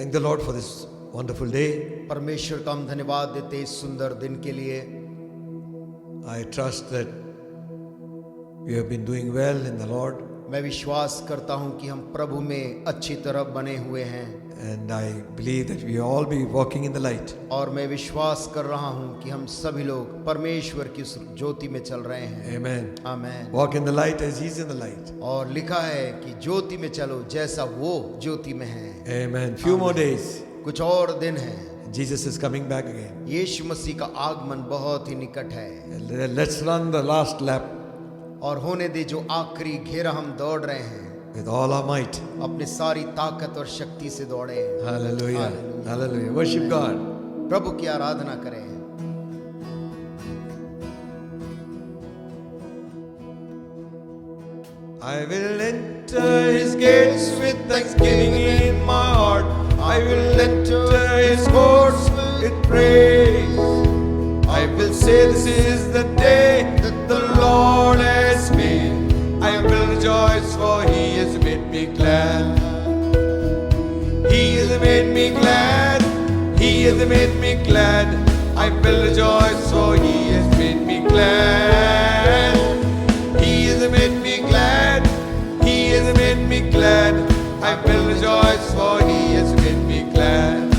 thank the Lord for this wonderful day. परमेश्वर का हम धन्यवाद देते हैं इस सुंदर दिन के लिए। I trust that we have been doing well in the Lord, मैं विश्वास करता हूं कि हम प्रभु में अच्छी तरह बने हुए हैं, and I believe that we all be walking in the light. और मैं विश्वास कर रहा हूं कि हम सभी लोग परमेश्वर की उस ज्योति में चल रहे हैं। Amen. Amen. Walk in the light as He's in the light. और लिखा है कि ज्योति में चलो जैसा वो ज्योति में है। Amen. Few more days. कुछ और दिन है, Jesus is coming back again. यीशु मसीह का आगमन बहुत ही निकट है। Let's run the last lap और होने दे जो आखिरी घेरा हम दौड़ रहे हैं, with all our might. अपनी सारी ताकत और शक्ति से दौड़े। Hallelujah. Hallelujah. Hallelujah. Worship God. प्रभु की आराधना करें। I will enter His gates with thanksgiving in my heart. I will enter His courts with praise. I will say this is the day that the Lord has made. I will rejoice for He has made me glad. He has made me glad. He has made me glad. I will rejoice for He has made me glad. He has made me glad. He has made me glad. I will rejoice for He has made me glad.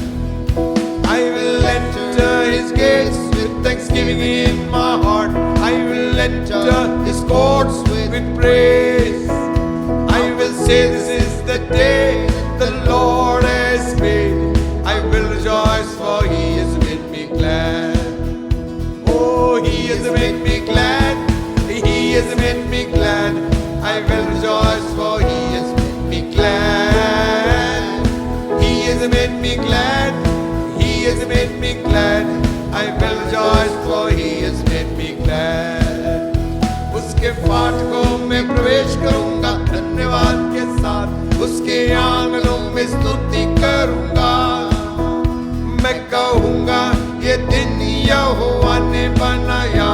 I will enter His gates with thanksgiving in my heart. I will enter His courts with praise. I will say this is the day the Lord has made. I will rejoice for He has made me glad. Oh, He has made me glad. He has made me glad. I will rejoice for He has made me glad. He has made me glad. He has made me glad. I will rejoice for He has made me glad. उसके फाटकों में प्रवेश करूंगा धन्यवाद के साथ, उसके आंगनों में स्तुति करूंगा। मैं कहूंगा ये दिन यहोवा ने बनाया,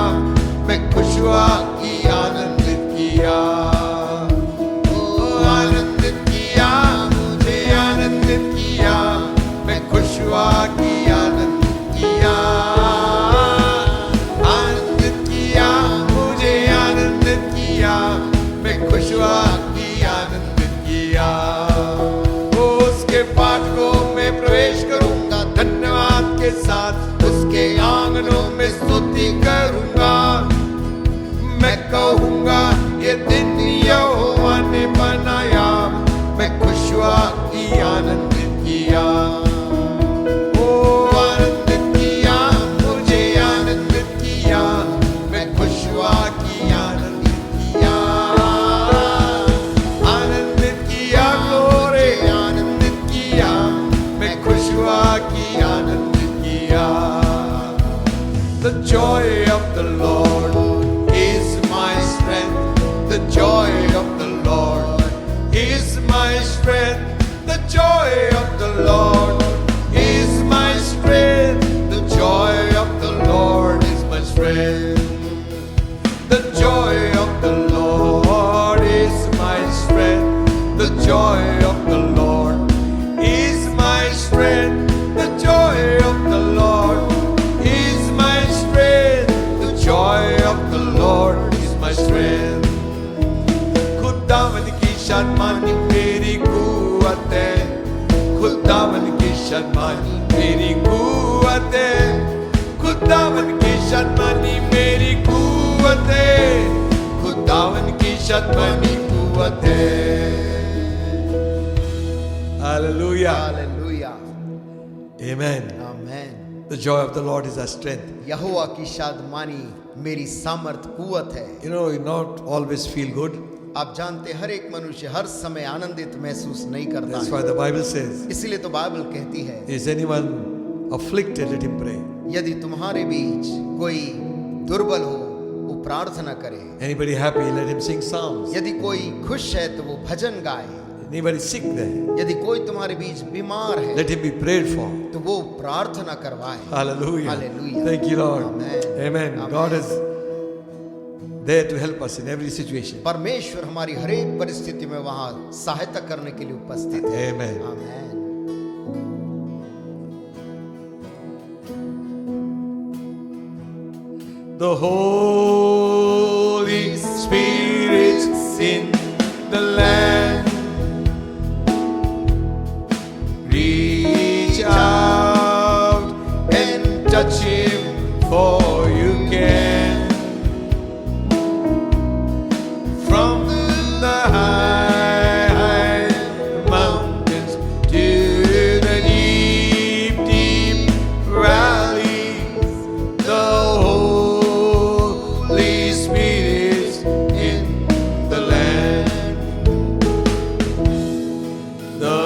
मैं खुश हुआ कि आनंदित किया। आनंदित किया, मुझे आनंदित किया, मैं खुश हुआ कि आनंदित किया। आनंदित किया, मुझे आनंदित किया, मैं खुश हुआ कि आनंदित किया। उसके फाटकों में प्रवेश करूंगा धन्यवाद के साथ, उसके आंगनों में स्तुति करूंगा। मैं कहूंगा ये दिन यहोवा ने बनाया, मैं खुश हुआ कि आनंदित किया। ओ आनंदित किया, मुझे आनंदित किया, मैं खुश हुआ कि आनंदित किया। आनंदित किया, ग्लोरी आनंदित किया, मैं खुश हुआ कि आनंदित किया। The joy of the Lord is my strength. The joy of the Lord is my strength. The joy of the Lord is my strength. The joy of the Lord is my strength. The joy of the Lord is my strength. The joy of the Lord is my strength. The joy of the Lord is my strength. The joy of the Lord is my strength. खुदावंद की शर्मानी मेरी कुव्वत है, खुदावंद की शर्मानी मेरी कुव्वत है, खुदावंद की शर्मानी मेरी कुव्वत है, खुदावंद की शर्मानी कुव्वत है। Hallelujah. Hallelujah. Amen. Amen. The joy of the Lord is our strength. यहोवा की शादमानी मेरी सामर्थ कुवत है। You know, you not always feel good. आप जानते हर एक मनुष्य हर समय आनंदित महसूस नहीं करता That's है। why the Bible says, इसीलिए तो बाइबल कहती है, is anyone afflicted, let him pray. यदि तुम्हारे बीच कोई दुर्बल हो वो प्रार्थना करे। Anybody happy, let him sing psalms. यदि कोई खुश है तो वो भजन गाए। Anybody sick there, यदि कोई तुम्हारे बीच बीमार है let him be prayed for. तो वो प्रार्थना करवाए। Hallelujah. Hallelujah. Thank you, Lord. Amen. Amen. Amen. God is there to help us in every situation. परमेश्वर हमारी हर एक परिस्थिति में वहां सहायता करने के लिए उपस्थित है। Amen. Amen. The Holy Spirit's in the land. Reach out and touch Him, for you can. From the high mountains to the deep, deep valleys, the Holy Spirit's in the land. The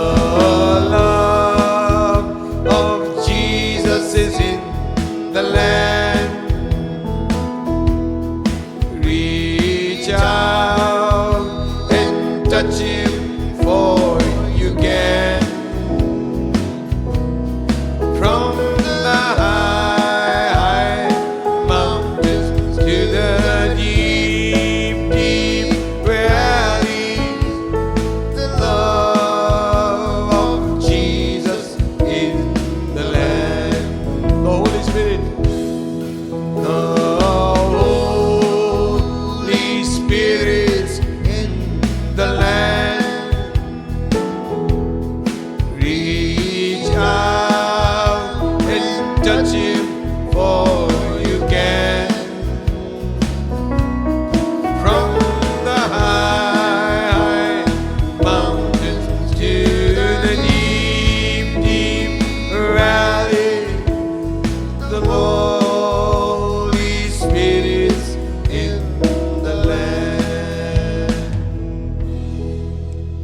love of Jesus is in the land. Reach out and touch Him, for you can. From the high mountains to the deep, deep valleys, the love of Jesus in the land. The Holy Spirit. The Holy Spirit's in the land. Reach out and touch Him, for you can. From the high mountains to the deep, deep valleys, the Holy Spirit's in the land.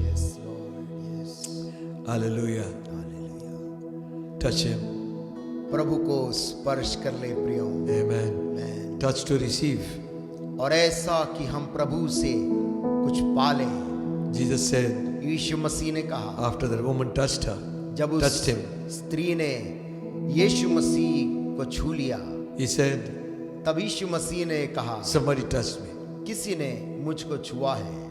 Yes, Lord. Yes. Hallelujah. Hallelujah. Touch Him. प्रभु को स्पर्श कर ले प्रियो। Amen. Amen. Touch to receive. और ऐसा कि हम प्रभु से कुछ पालें। Jesus said यीशु मसीह ने कहा, after the woman touched her, जब उस touched Him, स्त्री ने यीशु मसीह को छू लिया, He said, तब यीशु मसीह ने कहा, somebody touched me. किसी ने मुझको छुआ है,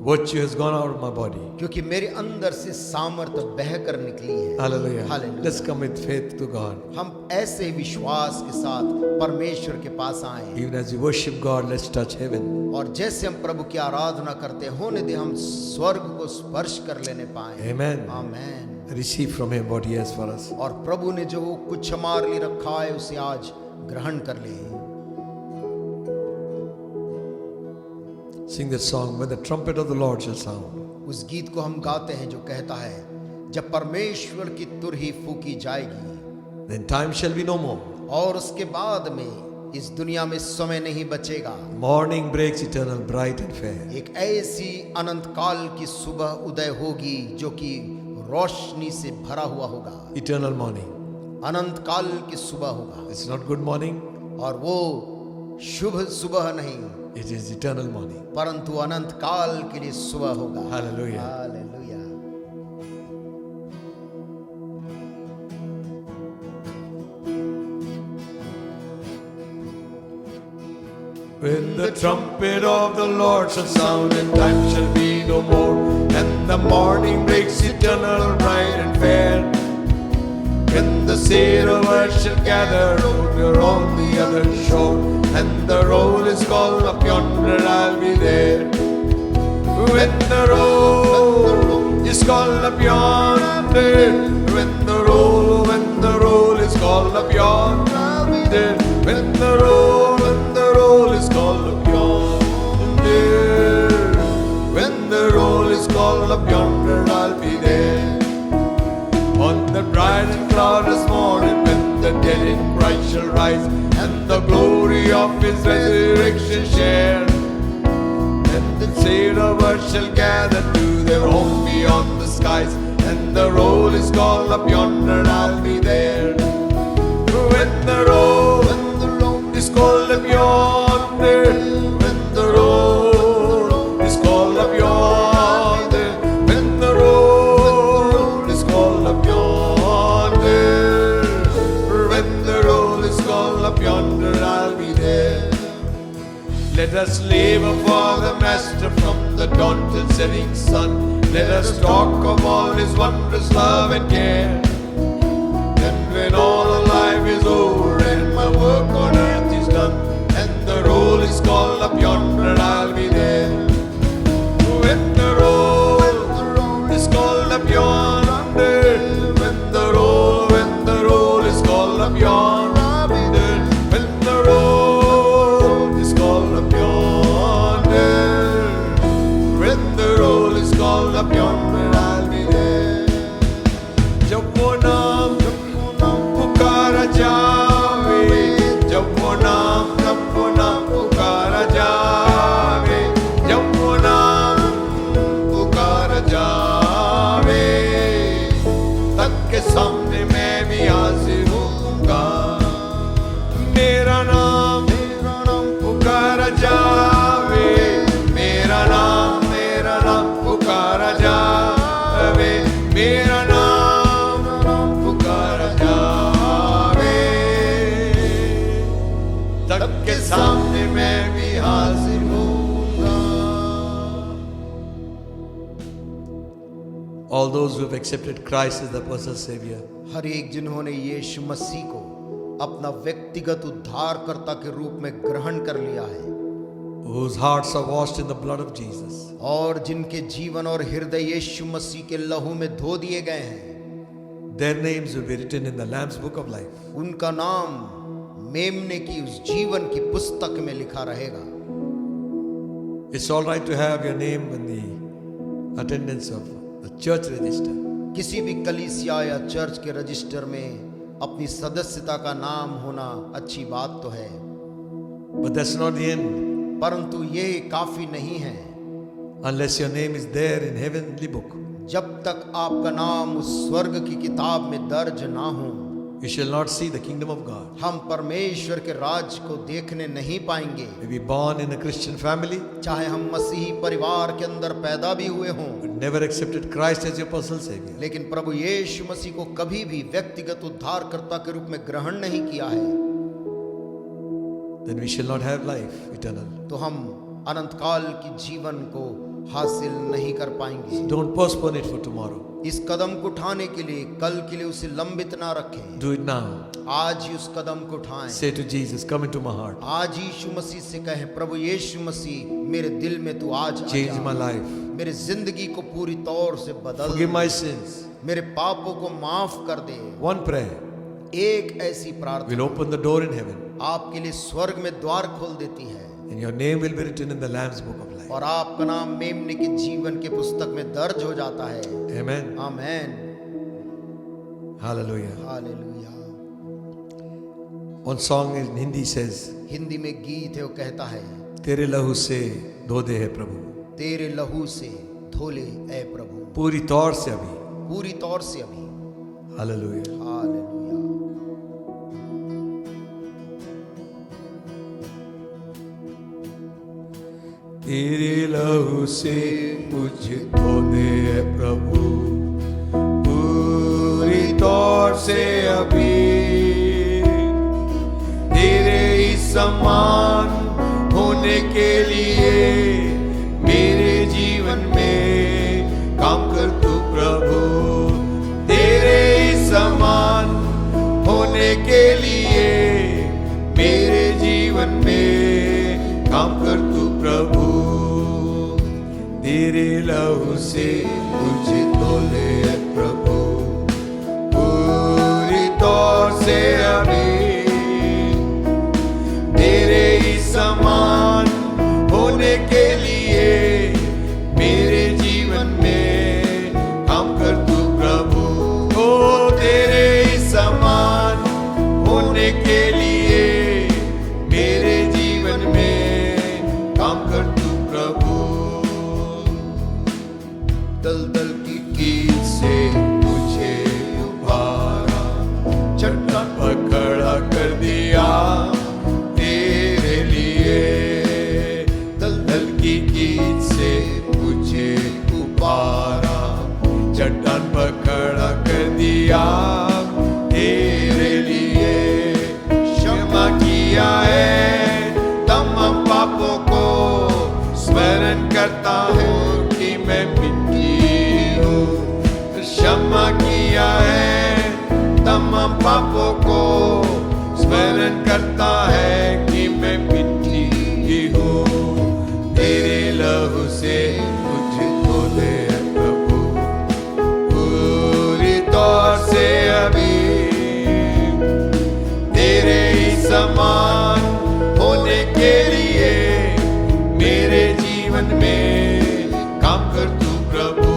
Virtue has gone out of my body. क्योंकि मेरे अंदर से सामर्थ बहकर निकली है। Hallelujah. Hallelujah. Let's come with faith to God. हम ऐसे विश्वास के साथ परमेश्वर के पास आए, Even as we worship God, let's touch heaven. और जैसे हम प्रभु की आराधना करते होने दे हम स्वर्ग को स्पर्श कर लेने पाए। Amen. Amen. Receive from Him what He has for us. और प्रभु ने जो कुछ हमारे लिए रखा है उसे आज ग्रहण कर ले। Sing that song, when the trumpet of the Lord shall sound. उस गीत को हम गाते हैं जो कहता है, जब परमेश्वर की तुरही फूकी जाएगी, Then time shall be no more. और उसके बाद में इस दुनिया में समय नहीं बचेगा। Morning breaks eternal, bright and fair. एक ऐसी अनंत काल की सुबह उदय होगी जो कि रोशनी से भरा हुआ होगा। Eternal morning. अनंत काल की सुबह होगा, It's not good morning, और वो शुभ सुबह नहीं, it is eternal morning. परंतु अनंत काल के लिए सुबह होगा। Hallelujah. Hallelujah. When the trumpet of the Lord shall sound, and time shall be no more, and the morning breaks eternal, bright and fair. When the sail of earth shall gather over on the other shore, and the roll is called up yonder, I'll be there. When the roll is called up yonder, when the roll is called up yonder, when the roll is called up yonder, when the roll is called up yonder, I'll be there. On the bright and cloudless morning, when the dead in Christ shall rise, and the glory of His resurrection share, and the sail of earth shall gather to their home beyond the skies, and the roll is called up yonder, I'll be there. When the roll is called up yonder, when the roll is called up yonder, when the roll is called up yonder, when the roll is called up yonder, I'll be there. Let us labor for the Master from the dawn till setting sun. Let us talk of all His wondrous love and care. Then when all of life is over and my work on earth is done, and हाजिर होऊंगा। All those who have accepted Christ as their personal Savior, हर एक जिन्होंने यीशु मसीह को अपना व्यक्तिगत उद्धारकर्ता के रूप में ग्रहण कर लिया है, whose hearts are washed in the blood of Jesus, और जिनके जीवन और हृदय यीशु मसीह के लहू में धो दिए गए हैं, their names will be written in the Lamb's Book of Life. उनका नाम मेमने की उस जीवन की पुस्तक में लिखा रहेगा। It's all right to have your name in the attendance of the church register, किसी भी कलीसिया या चर्च के रजिस्टर में अपनी सदस्यता का नाम होना अच्छी बात तो है, but that's not the end. परंतु ये काफी नहीं है Unless your name is there in heavenly book, जब तक आपका नाम उस स्वर्ग की किताब में दर्ज ना हो, you shall not see the kingdom of God. हम परमेश्वर के राज को देखने नहीं पाएंगे। Maybe born in a Christian family, चाहे हम मसीही परिवार के अंदर पैदा भी हुए हों, but never accepted Christ as your personal Savior, लेकिन प्रभु यीशु मसीह को कभी भी व्यक्तिगत उद्धारकर्ता के रूप में ग्रहण नहीं किया है, then we shall not have life eternal. तो हम अनंत काल की जीवन को हासिल नहीं कर पाएंगे। Don't postpone it for tomorrow. इस कदम को उठाने के लिए कल के लिए उसे लंबित ना रखें, Do it now. आज ही उस कदम को उठाएं। Say to Jesus, come into my heart. आज यीशु मसीह से कहें, प्रभु यीशु मसीह मेरे दिल में तू आज आ Change जा। my life. मेरे जिंदगी को पूरी तौर से बदल Forgive दे। my sins. मेरे पापों को माफ कर दे। One prayer एक ऐसी प्रार्थना will open the door in heaven, आपके लिए स्वर्ग में द्वार खोल देती है, and your name will be written in the Lamb's Book of Life. और आपका नाम मेमने के जीवन के पुस्तक में दर्ज हो जाता है। Amen. Amen. Hallelujah. Hallelujah. One song in Hindi says, Hindi में गीत है, वो कहता है, तेरे लहू से धो दे है प्रभु, तेरे लहू से धोले ऐ प्रभु, पूरी तौर से अभी। पूरी तौर से अभी। Hallelujah. हालेलुया। तेरे लहू से मुझे धो दे है प्रभु, पूरी तौर से अभी। तेरे ही समान होने के लिए मेरे जीवन में काम कर तू प्रभु। तेरे ही समान होने के लिए मेरे जीवन में काम कर तू प्रभु। तेरे लहू से मुझे धो ले प्रभु, पूरी तौर से अभी। तेरे ही समान होने के लिए मेरे जीवन में काम कर तू प्रभु। ओ तेरे ही समान होने के लिए मेरे जीवन में काम कर तू प्रभु। दलदल की कील से मुझे उबारा, चट्टान पर खड़ा कर दिया तेरे लिए। दलदल की कील से मुझे उबारा, चट्टान पर खड़ा कर दिया तेरे लिए। क्षमा किया है तमाम पापों को, स्मरण करता हूँ कि मैं क्षमा किया है तमाम पापों को, स्मरण करता है कि मैं मिट्टी ही हूँ। तेरे लहू से मुझे धो दे प्रभु, पूरी तौर से अभी। तेरे ही समान होने के लिए मेरे जीवन में काम कर तू प्रभु।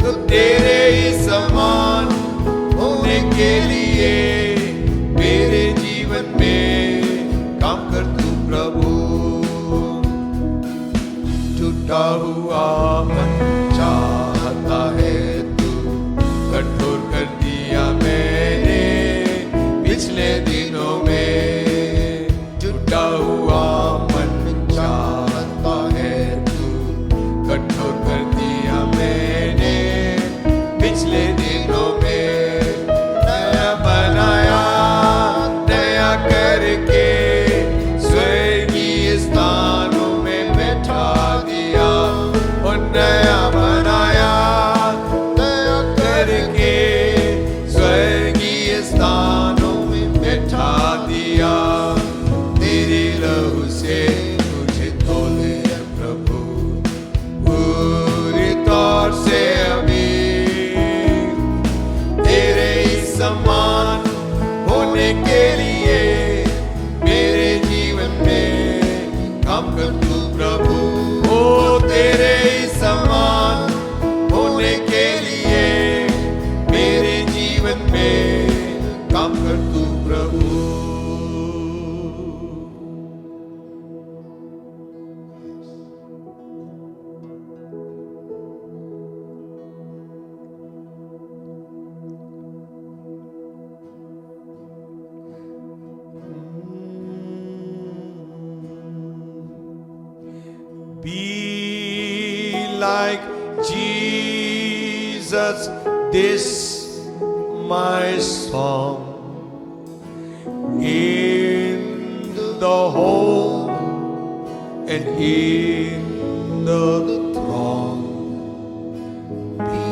तो तेरे ही समान होने के लिए मेरे जीवन में काम कर तू प्रभु। टूटा हुआ मन चाहता है तू, कठोर कर दिया मैंने पिछले दिनों में। टूटा हुआ मन चाहता है तू, कठोर कर दिया मैंने पिछले दिनों में। नया बनाया नया करके स्वर्गीय स्थान काम कर तू प्रभु। ओ तेरे ही समान होने के लिए मेरे जीवन में काम कर तू प्रभु। Be like Jesus, this my song, in the home and in the throng. Be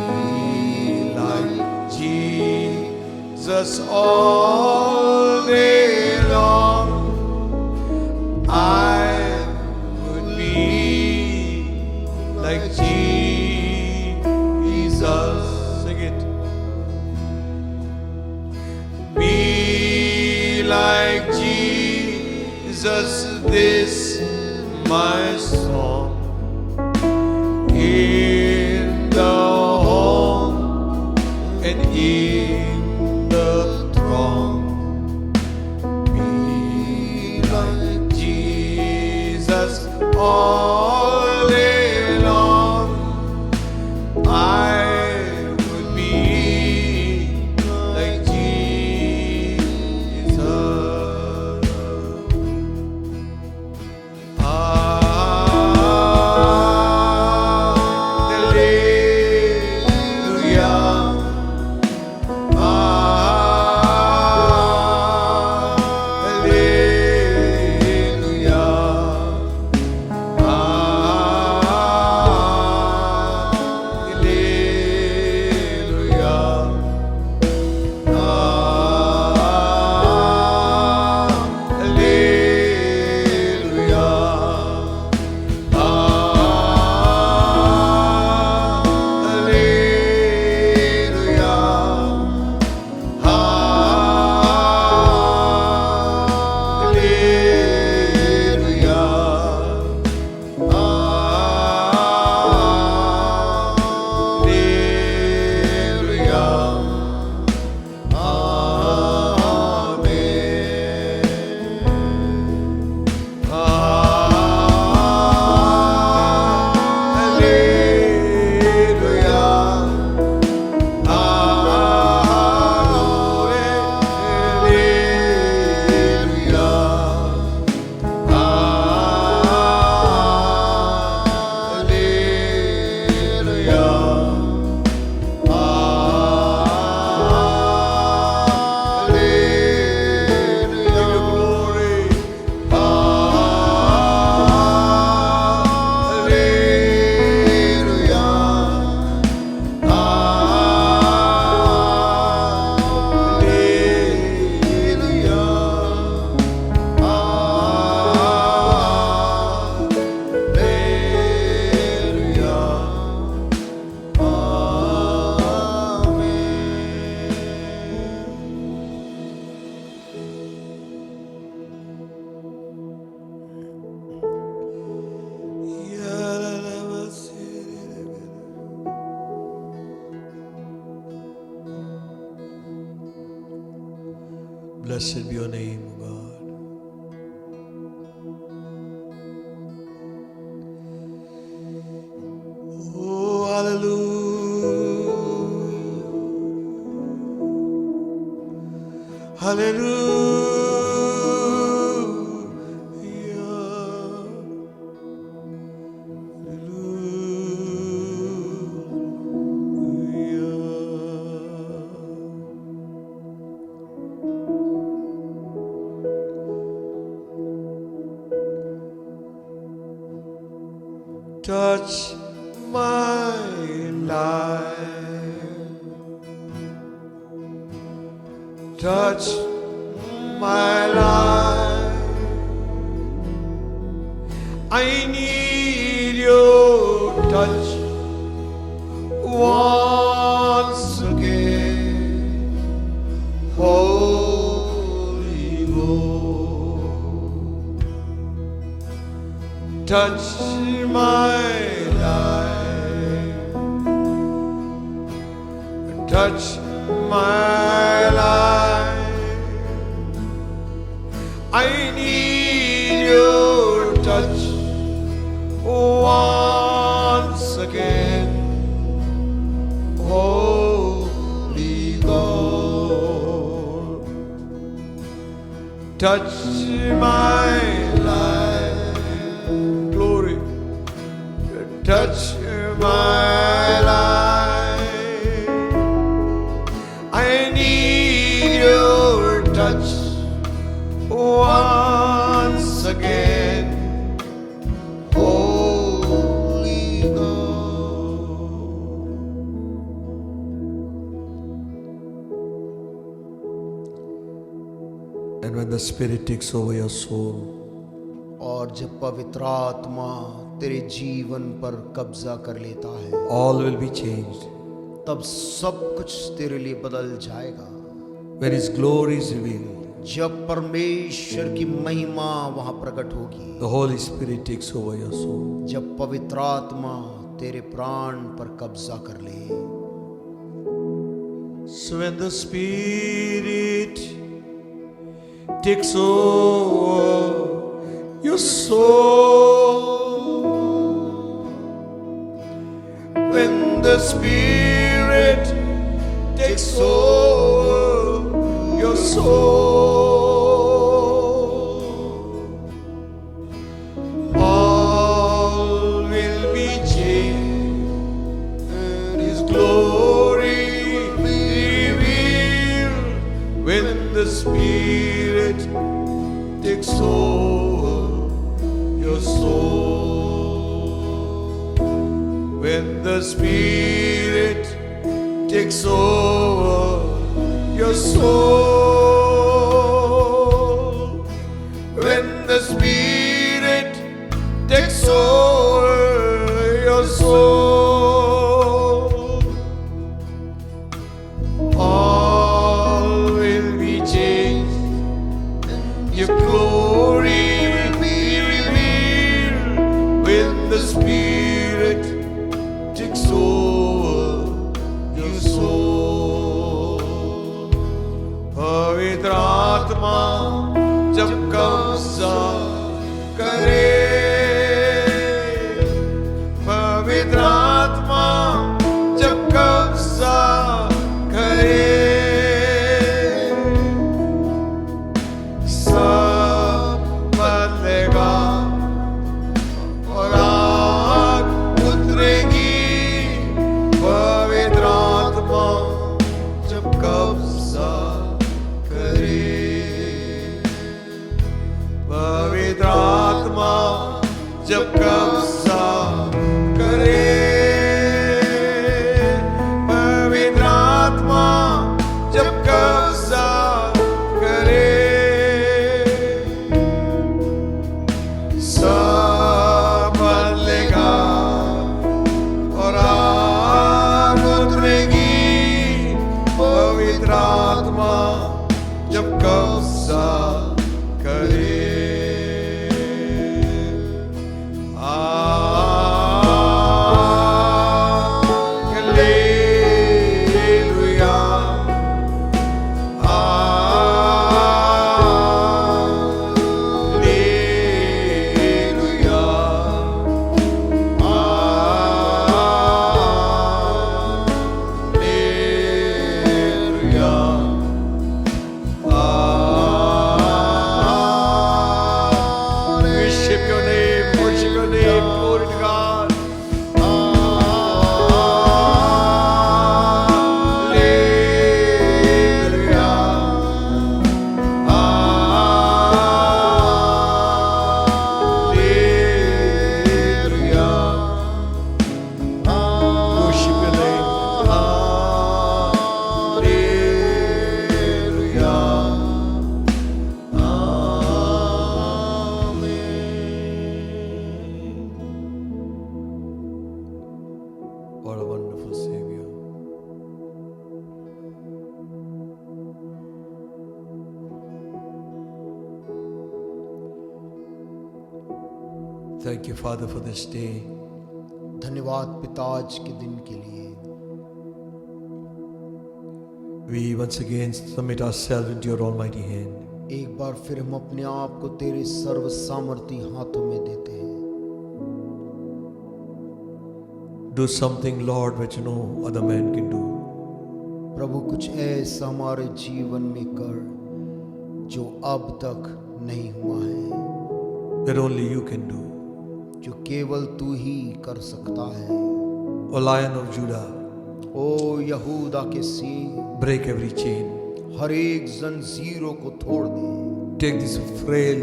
like Jesus all day long. I would be like Jesus. Sing it. Be like Jesus, this my song, in the home and in the throng. Be like Jesus all day long. I would be like Jesus. Blessed be your name, O God. Oh, hallelujah. Touch my life, touch my life. I need your touch once again, Holy Ghost. touch my life, touch my life. I need your touch once again, Holy God. Touch my life, glory. Touch my life. I need your touch once again, Holy God. And when the Spirit takes over your soul, और जब पवित्र आत्मा तेरे जीवन पर कब्जा कर लेता है, all will be changed. तब सब कुछ तेरे लिए बदल जाएगा। When His glory is revealed, जब परमेश्वर की महिमा वहां प्रकट होगी, the Holy Spirit takes over your soul. जब पवित्र आत्मा तेरे प्राण पर कब्जा कर ले। So when the Spirit takes over your soul, when the Spirit takes over your soul, all will be changed and His glory revealed. When the Spirit takes over your soul, when the Spirit takes over your soul, when the Spirit takes over your soul, all will be changed. Your glory will be revealed when the Spirit takes over your soul. पवित्र आत्मा जब कब्जा करे, पवित्र आत्मा जब कब्जा करे, सब बदलेगा और आग उतरेगी। पवित्र आत्मा जब कब्जा करे, पवित्र आत्मा जब कब्जा करे, पवित्र आत्मा जब कब्जा करे, सब बदलेगा और आग उतरेगी। पवित्र आत्मा जब कब्जा करे, thank you, Father, for this day. धन्यवाद पिता आज के दिन के लिए। We once again submit ourselves into your almighty hand. एक बार फिर हम अपने आप को तेरे सर्व सामर्थी हाथों में देते हैं। Do something, Lord, which no other man can do. प्रभु कुछ ऐसा हमारे जीवन में कर जो अब तक नहीं हुआ है, That only you can do. जो केवल तू ही कर सकता है। O Lion of Judah, ओ यहूदा के सिंह, break every chain. हर एक जंजीरों को तोड़ दे। Take these frail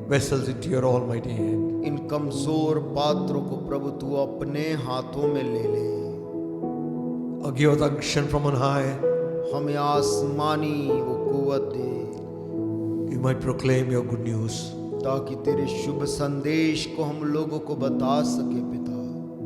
vessels into your almighty hand. इन कमजोर पात्रों को प्रभु तू अपने हाथों में ले ले। Or give us unction from on high. हमें आसमानी वो कुव्वत दे, You might proclaim your good news. ताकि तेरे शुभ संदेश को हम लोगों को बता सके। पिता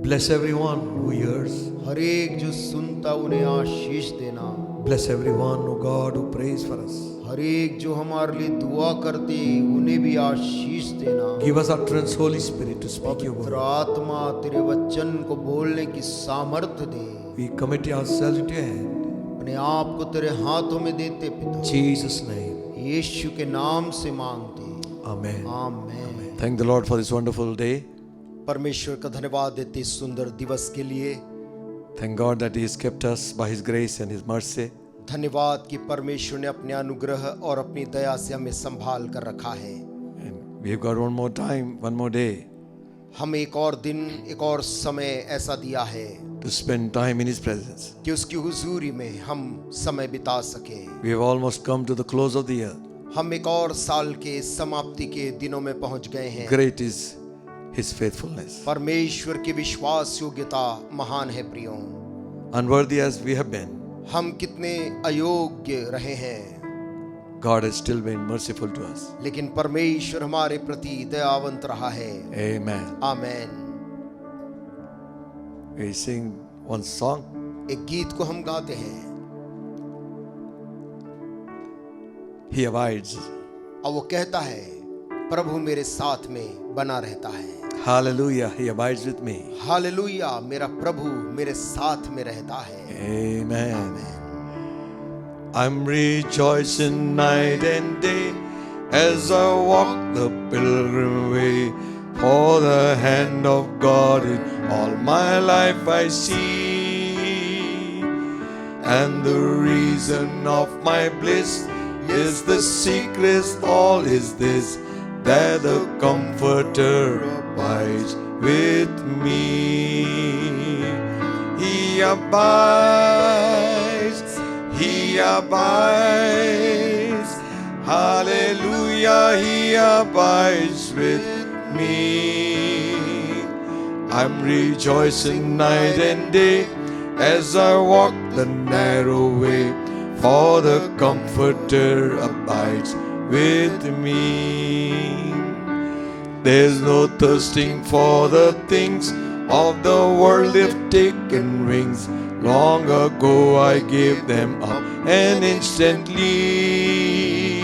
Bless everyone who hears. हर एक जो सुनता उन्हें आशीष देना। Bless everyone, O God, who prays for us. हर एक जो हमारे लिए दुआ करते उन्हें भी आशीष देना। Give us utterance, Holy Spirit, to speak your पवित्र word. आत्मा तेरे वचन को बोलने की सामर्थ्य दे। We commit ourselves into your hand. अपने आप को तेरे हाथों में देते पिता, In Jesus' name. यीशु के नाम से मांगते। Amen. आमीन। Thank the Lord for this wonderful day. परमेश्वर का धन्यवाद देते इस सुंदर दिवस के लिए। Thank God that He has kept us by His grace and His mercy. धन्यवाद कि परमेश्वर ने अपने अनुग्रह और अपनी दया से हमें संभाल कर रखा है। And we have got one more time, one more day हम एक और दिन, एक और समय ऐसा दिया है to spend time in His presence. कि उसकी हुजूरी में हम समय बिता सके। We have almost come to the close of the year. हम एक और साल के समाप्ति के दिनों में पहुंच गए हैं। Great is His faithfulness. परमेश्वर की विश्वास योग्यता महान है प्रियो। Unworthy as we have been, हम कितने अयोग्य रहे हैं, God has still been merciful to us. लेकिन परमेश्वर हमारे प्रति दयावंत रहा है। Amen. Amen. We sing one song. एक गीत को हम गाते हैं, He abides. और वो कहता है प्रभु मेरे साथ में बना रहता है। Hallelujah. He abides with me. Hallelujah, मेरा प्रभु मेरे साथ में रहता है। Amen. I'm rejoicing night and day as I walk the pilgrim way. For the hand of God in all my life I see. And the reason of my bliss is the secret, all is this, that the Comforter abides with me. He abides, He abides, hallelujah, He abides with me. I'm rejoicing night and day as I walk the narrow way, for the Comforter abides with me. There's no thirsting for the things of the world, they've taken wings. Long ago I gave them up, and instantly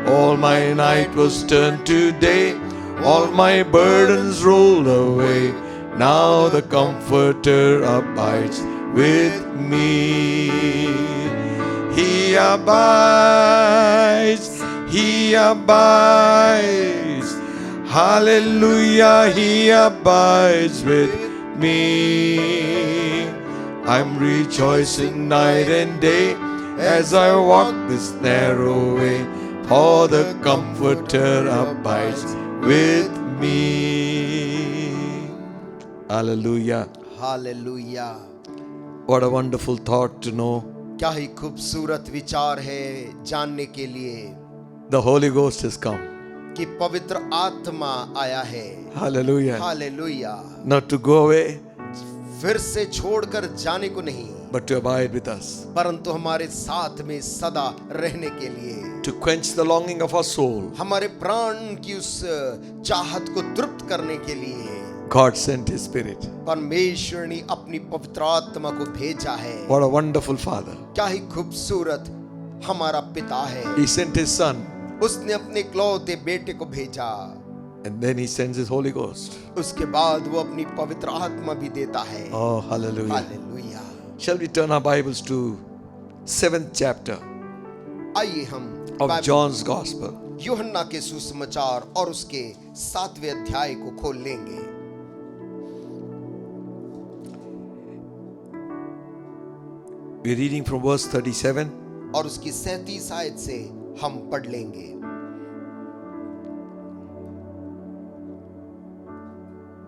all my night was turned to day, all my burdens rolled away. Now the Comforter abides with me. He abides, He abides, hallelujah, He abides with me. I'm rejoicing night and day as I walk this narrow way, for the Comforter abides with me. Hallelujah. Hallelujah. What a wonderful thought to know क्या ही खूबसूरत विचार है जानने के लिए the Holy Ghost has come. कि पवित्र आत्मा आया है। Hallelujah. Hallelujah. Not to go away, फिर से छोड़कर जाने को नहीं, but to abide with us. परंतु हमारे साथ में सदा रहने के लिए, To quench the longing of our soul. हमारे प्राण की उस चाहत को तृप्त करने के लिए God sent His Spirit. परमेश्वर ने अपनी पवित्र आत्मा को भेजा है। What a wonderful Father. क्या ही खूबसूरत हमारा पिता है। He sent His Son उसने अपने इकलौते बेटे को भेजा And then he sends his Holy Ghost. उसके बाद वो अपनी पवित्र आत्मा भी देता है। Oh, hallelujah. Hallelujah. Shall we turn our Bibles to 7th chapter आइए हम of John's Gospel. यूहन्ना के सुसमाचार और उसके 7वें अध्याय को खोल लेंगे। We're reading from verse 37. और उसकी 37 आयत से हम पढ़ लेंगे।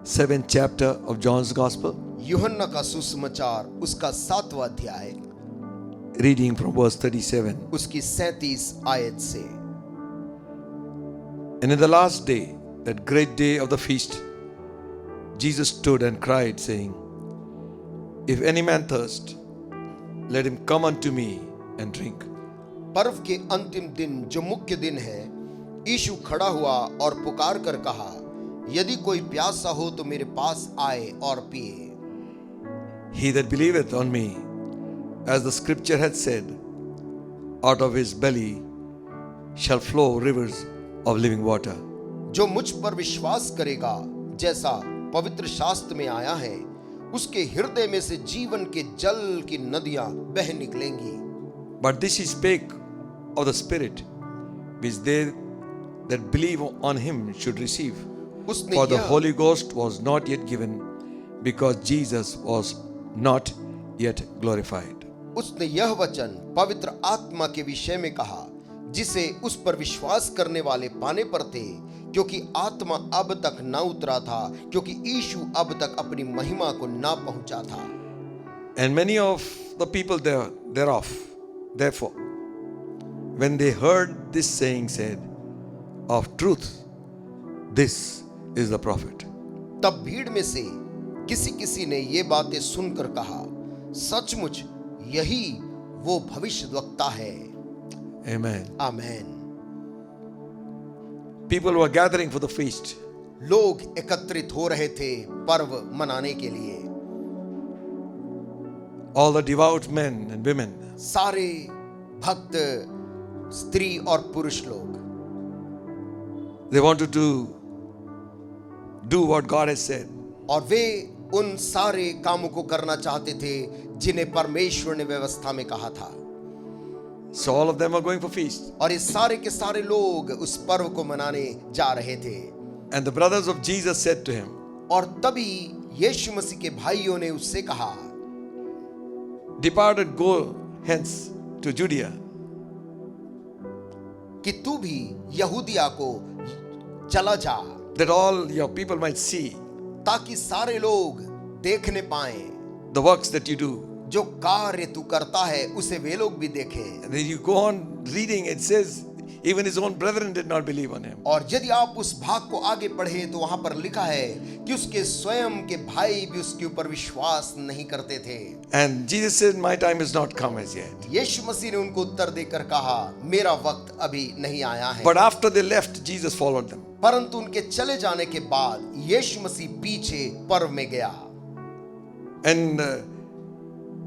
Seventh chapter of John's Gospel. यूहन्ना का सुसमाचार उसका 7वां अध्याय Reading from verse 37. उसकी 37 आयत से। And in the last day, that great day of the feast, Jesus stood and cried, saying, If any man thirst, let him come unto me and drink. पर्व के अंतिम दिन जो मुख्य दिन है, यीशु खड़ा हुआ और पुकार कर कहा, यदि कोई प्यासा हो तो मेरे पास आए और पिए। He that believeth on me, as the scripture hath said, out of his belly shall flow rivers of living water. जो मुझ पर विश्वास करेगा, जैसा पवित्र शास्त्र में आया है, उसके हृदय में से जीवन के जल की नदियां बह निकलेंगी। But this he spake of the Spirit, which they that believe on him should receive. उसने For the यह Holy Ghost was not yet given, because Jesus was not yet glorified. उसने यह वचन पवित्र आत्मा के विषय में कहा, जिसे उस पर विश्वास करने वाले पाने पर थे, क्योंकि आत्मा अब तक न उतरा था, क्योंकि यीशु अब तक अपनी महिमा को न पहुंचा था। And many of the people thereof, therefore, when they heard this saying, said, Of truth, this is the prophet. तब भीड़ में से किसी किसी ने ये बातें सुनकर कहा, सचमुच यही वो भविष्यद्वक्ता है। Amen. Amen. People were gathering for the feast. लोग एकत्रित हो रहे थे पर्व मनाने के लिए। All the devout men and women, सारे भक्त स्त्री और पुरुष लोग, they wanted to do what God has said. और वे उन सारे कामों को करना चाहते थे जिन्हें परमेश्वर ने व्यवस्था में कहा था। So all of them were going for feast. और ये सारे के सारे लोग उस पर्व को मनाने जा रहे थे। And the brothers of Jesus said to him, और तभी यीशु मसीह के भाइयों ने उससे कहा, Depart and go hence to Judea, कि तू भी यहूदिया को चला जा, that all your people might see ताकि सारे लोग देखने पाएं the works that you do. जो कार्य तू करता है उसे वे लोग भी देखें। And then you go on reading, it says, even his own brethren did not believe on him. और यदि आप उस भाग को आगे पढ़े तो वहां पर लिखा है कि उसके स्वयं के भाई भी उसके ऊपर विश्वास नहीं करते थे। And Jesus said, My time is not come as yet. यीशु मसीह ने उनको उत्तर देकर कहा, मेरा वक्त अभी नहीं आया है। But after they left, Jesus followed them. परंतु उनके चले जाने के बाद यीशु मसीह पीछे पर्व में गया। And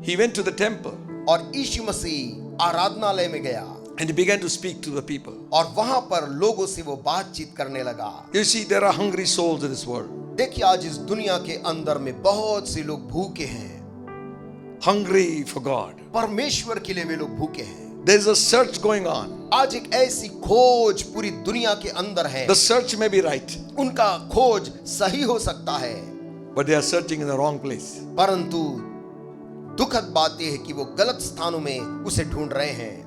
he went to the temple और यीशु मसीह आराधनालय में गया and he began to speak to the people. और वहां पर लोगों से वो बातचीत करने लगा। You see, there are hungry souls in this world. देखिए, आज इस दुनिया के अंदर में बहुत से लोग भूखे हैं, Hungry for God. परमेश्वर के लिए वे लोग भूखे हैं। There is a search going on. आज एक ऐसी खोज पूरी दुनिया के अंदर है। The search may be right, उनका खोज सही हो सकता है, but they are searching in the wrong place. परंतु दुखद बात यह है कि वो गलत स्थानों में उसे ढूंढ रहे हैं।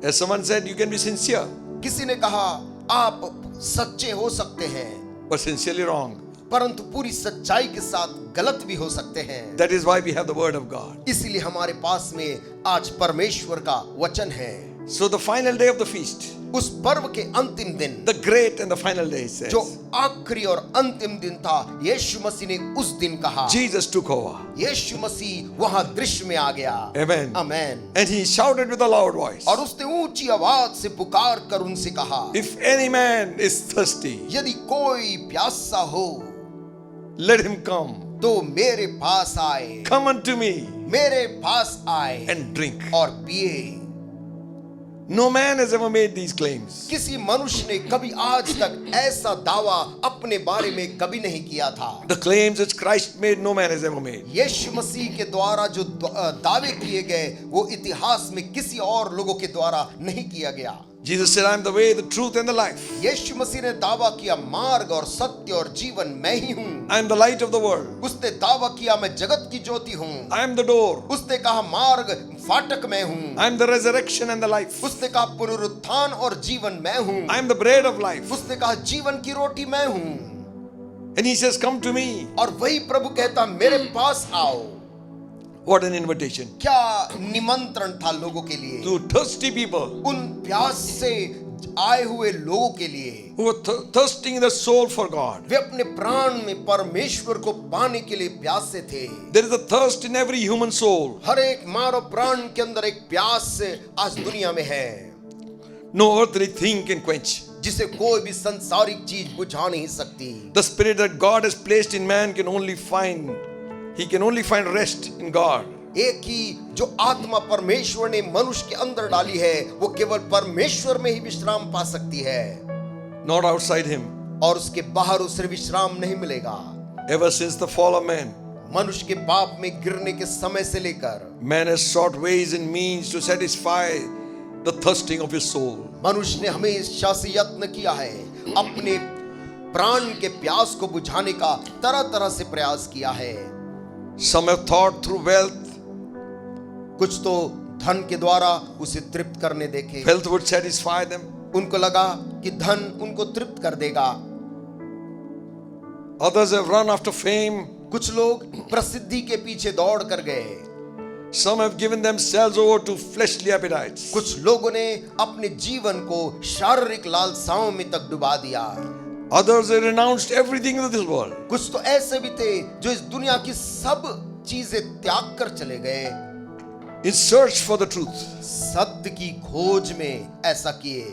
As someone said, you can be sincere, किसी ने कहा, आप सच्चे हो सकते हैं, but sincerely wrong. परंतु पूरी सच्चाई के साथ गलत भी हो सकते हैं। That is why we have the word of God. इसीलिए हमारे पास में आज परमेश्वर का वचन है। So the final day of the feast, उस पर्व के अंतिम दिन, the great and the final day, says, जो आखिरी और अंतिम दिन था, यीशु मसीह ने उस दिन कहा, Jesus took over. यीशु मसीह वहां दृश्य में आ गया। Amen. Amen. And he shouted with a loud voice, और उसने ऊंची आवाज से पुकार कर उनसे कहा, If any man is thirsty, यदि कोई प्यासा हो let him come. तो मेरे पास आए, Come unto me मेरे पास आए and drink. और पिए। No man has ever made these claims. किसी मनुष्य ने कभी आज तक ऐसा दावा अपने बारे में कभी नहीं किया था। The claims which Christ made, no man has ever made. यीशु मसीह के द्वारा जो दावे किए गए वो इतिहास में किसी और लोगों के द्वारा नहीं किया गया। Jesus said, I am the way, the truth and the life. यीशु मसीह ने दावा किया मार्ग और सत्य और जीवन मैं ही हूँ। I am the light of the world. उसने दावा किया मैं जगत की ज्योति हूँ। I am the door. उसने कहा मार्ग फाटक मैं हूँ। I am the resurrection and the life. उसने कहा पुनरुत्थान और जीवन मैं हूँ। I am the bread of life. उसने कहा जीवन की रोटी मैं हूँ। And he says, come to me. और वही प्रभु कहता मेरे पास आओ। What an invitation. क्या निमंत्रण था लोगों के लिए, To thirsty people उन प्यास से आए हुए लोगों के लिए who were thirsting in their soul for God. वे अपने प्राण में परमेश्वर को पाने के लिए प्यासे थे। There is a thirst in every human soul. हर एक मानव प्राण के अंदर एक प्यास आज दुनिया में है No earthly thing can quench. जिसे कोई भी संसारिक चीज बुझा नहीं सकती। The spirit that God has placed in man can only find rest in God. एक ही जो आत्मा परमेश्वर ने मनुष्य के अंदर डाली है वो केवल परमेश्वर में ही विश्राम पा सकती है, Not outside him. और उसके बाहर उसे विश्राम नहीं मिलेगा। Ever since the fall of man, मनुष्य के पाप में गिरने के समय से लेकर man has sought ways and means to satisfy the thirsting of his soul. मनुष्य ने हमेशा से यत्न किया है अपने प्राण के प्यास को बुझाने का, तरह तरह से प्रयास किया है। Some have thought through wealth. कुछ तो धन के द्वारा उसे तृप्त करने देखे, Wealth would satisfy them. उनको लगा कि धन उनको तृप्त कर देगा। Others have run after fame. कुछ लोग प्रसिद्धि के पीछे दौड़ कर गए। Some have given themselves over to fleshly appetites. कुछ लोगों ने अपने जीवन को शारीरिक लालसाओं में तक डुबा दिया। Others have renounced everything of this world. कुछ तो ऐसे भी थे जो इस दुनिया की सब चीजें त्याग कर चले गए In search for the truth. सत्य की खोज में ऐसा किए।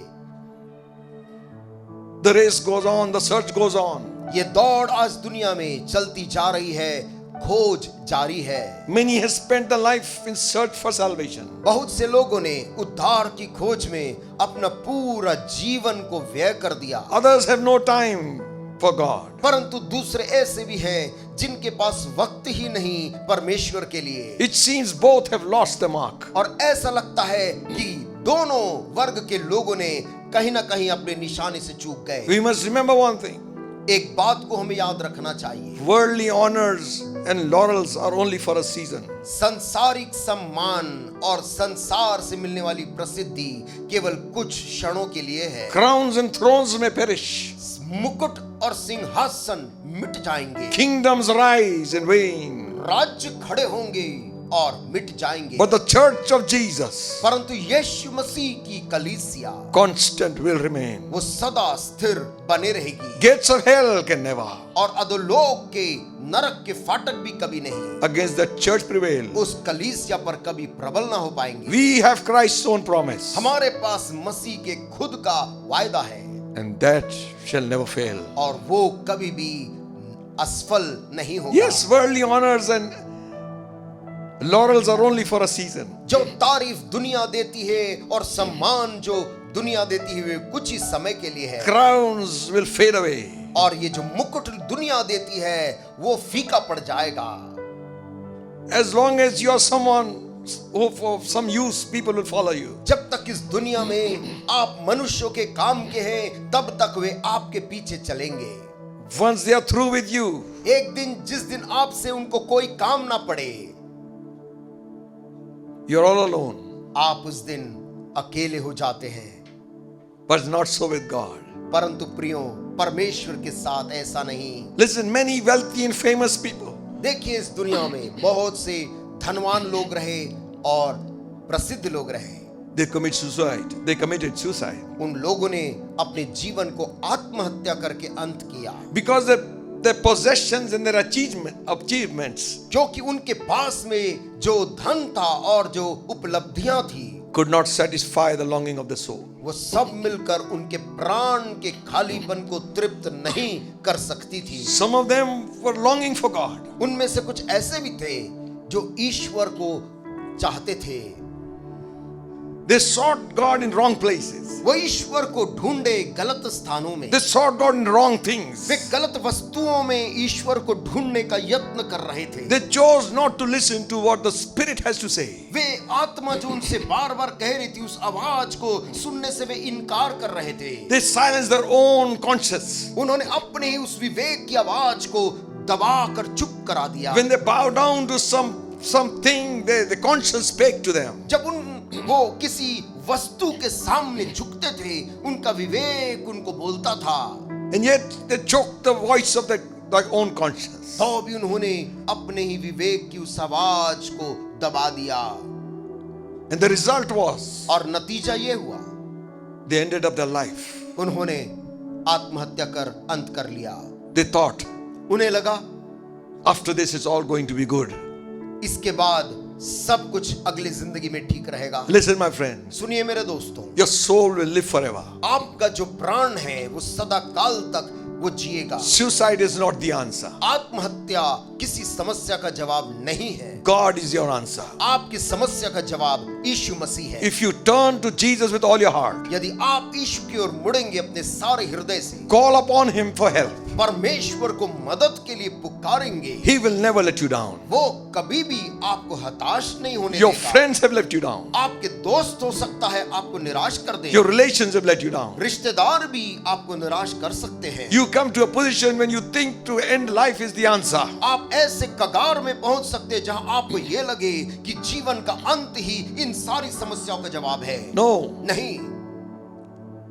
The race goes on, the search goes on. ये दौड़ आज दुनिया में चलती जा रही है, खोज जारी है। Many have spent their life in search for salvation. बहुत से लोगों ने उद्धार की खोज में अपना पूरा जीवन को व्यय कर दिया। Others have no time for God. परंतु दूसरे ऐसे भी हैं जिनके पास वक्त ही नहीं परमेश्वर के लिए। It seems both have lost the mark. और ऐसा लगता है कि दोनों वर्ग के लोगों ने कहीं ना कहीं अपने निशाने से चूक गए। We must remember one thing. एक बात को हमें याद रखना चाहिए, Worldly honors and laurels are only for a season. संसारिक सम्मान और संसार से मिलने वाली प्रसिद्धि केवल कुछ क्षणों के लिए है। Crowns and thrones may perish. मुकुट और सिंहासन मिट जाएंगे, Kingdoms rise and wane. राज्य खड़े होंगे और मिट जाएंगे, But the church of Jesus, परंतु यीशु मसीह की कलीसिया constant, will remain. वो सदा स्थिर बने रहेगी। Gates of hell can never और अधोलोक के नरक के फाटक भी कभी नहीं against the church prevail. उस कलीसिया पर कभी प्रबल ना हो पाएंगे। We have Christ's own promise, हमारे पास मसीह के खुद का वायदा है and that shall never fail. और वो कभी भी असफल नहीं होगा। Yes, worldly honors and laurels are only for a season. जो तारीफ दुनिया देती है और सम्मान जो दुनिया देती है वे कुछ ही समय के लिए है, Crowns will fade away. और ये जो मुकुट दुनिया देती है वो फीका पड़ जाएगा। As long as you are someone who for some use, people will follow you. जब तक इस दुनिया में आप मनुष्यों के काम के हैं तब तक वे आपके पीछे चलेंगे। Once they are through with you, एक दिन जिस दिन आपसे उनको कोई काम ना पड़े, you're all alone. आप उस दिन अकेले हो जाते हैं। But not so with God. परंतु प्रियो परमेश्वर के साथ ऐसा नहीं। Listen, many wealthy and famous people, देखिए इस दुनिया में बहुत से धनवान लोग रहे और प्रसिद्ध लोग रहे, they commit suicide. They committed suicide उन लोगों ने अपने जीवन को आत्महत्या करके अंत किया because their possessions and their achievements क्योंकि उनके पास में जो धन था और जो उपलब्धियां थी could not satisfy the longing of the soul. वो सब मिलकर उनके प्राण के खालीपन को तृप्त नहीं कर सकती थी। Some of them were longing for God. उनमें से कुछ ऐसे भी थे जो ईश्वर को चाहते थे। They sought God in wrong places. वो ईश्वर को ढूंढे गलत स्थानों में, They sought God in wrong things. वे गलत वस्तुओं में ईश्वर को ढूंढने का यत्न कर रहे थे। They chose not to listen to what the Spirit has to say. वे आत्मा जो उनसे बार बार कह रही थी उस आवाज को सुनने से वे इनकार कर रहे थे। They silenced their own conscience. उन्होंने अपने ही उस विवेक की आवाज को दबा कर चुप करा दिया। When they bowed down to something, the conscience spake to them. जब वो किसी वस्तु के सामने झुकते थे, उनका विवेक उनको बोलता था। And yet they choked the voice of their own conscience. तो भी उन्होंने अपने ही विवेक की उस आवाज को दबा दिया। And the result was, और नतीजा ये हुआ, they ended up their life. उन्होंने आत्महत्या कर अंत कर लिया। They thought, उन्हें लगा after this it's all going to be good. इसके बाद सब कुछ अगली जिंदगी में ठीक रहेगा। Listen, my friend, सुनिए मेरे दोस्तों, your soul will live forever. आपका जो प्राण है वो सदा काल तक वो जिएगा। Suicide is not the answer. आत्महत्या किसी समस्या का जवाब नहीं है। God is your answer. आपकी समस्या का जवाब यीशु मसीह है। If you turn to Jesus with all your heart, यदि आप यीशु की ओर मुड़ेंगे अपने सारे हृदय से, call upon Him for help, परमेश्वर को मदद के लिए पुकारेंगे, He will never let you down. वो कभी भी आपको हताश नहीं होने Your देगा। friends have let you down. आपके दोस्त हो सकता है आपको निराश कर दे, Your relations have let you down. रिश्तेदार भी आपको निराश कर सकते हैं। You come to a position when you think to end life is the answer. आप ऐसे कगार में पहुंच सकते हैं जहां आपको ये लगे कि जीवन का अंत ही इन सारी समस्याओं का जवाब है। No, नहीं,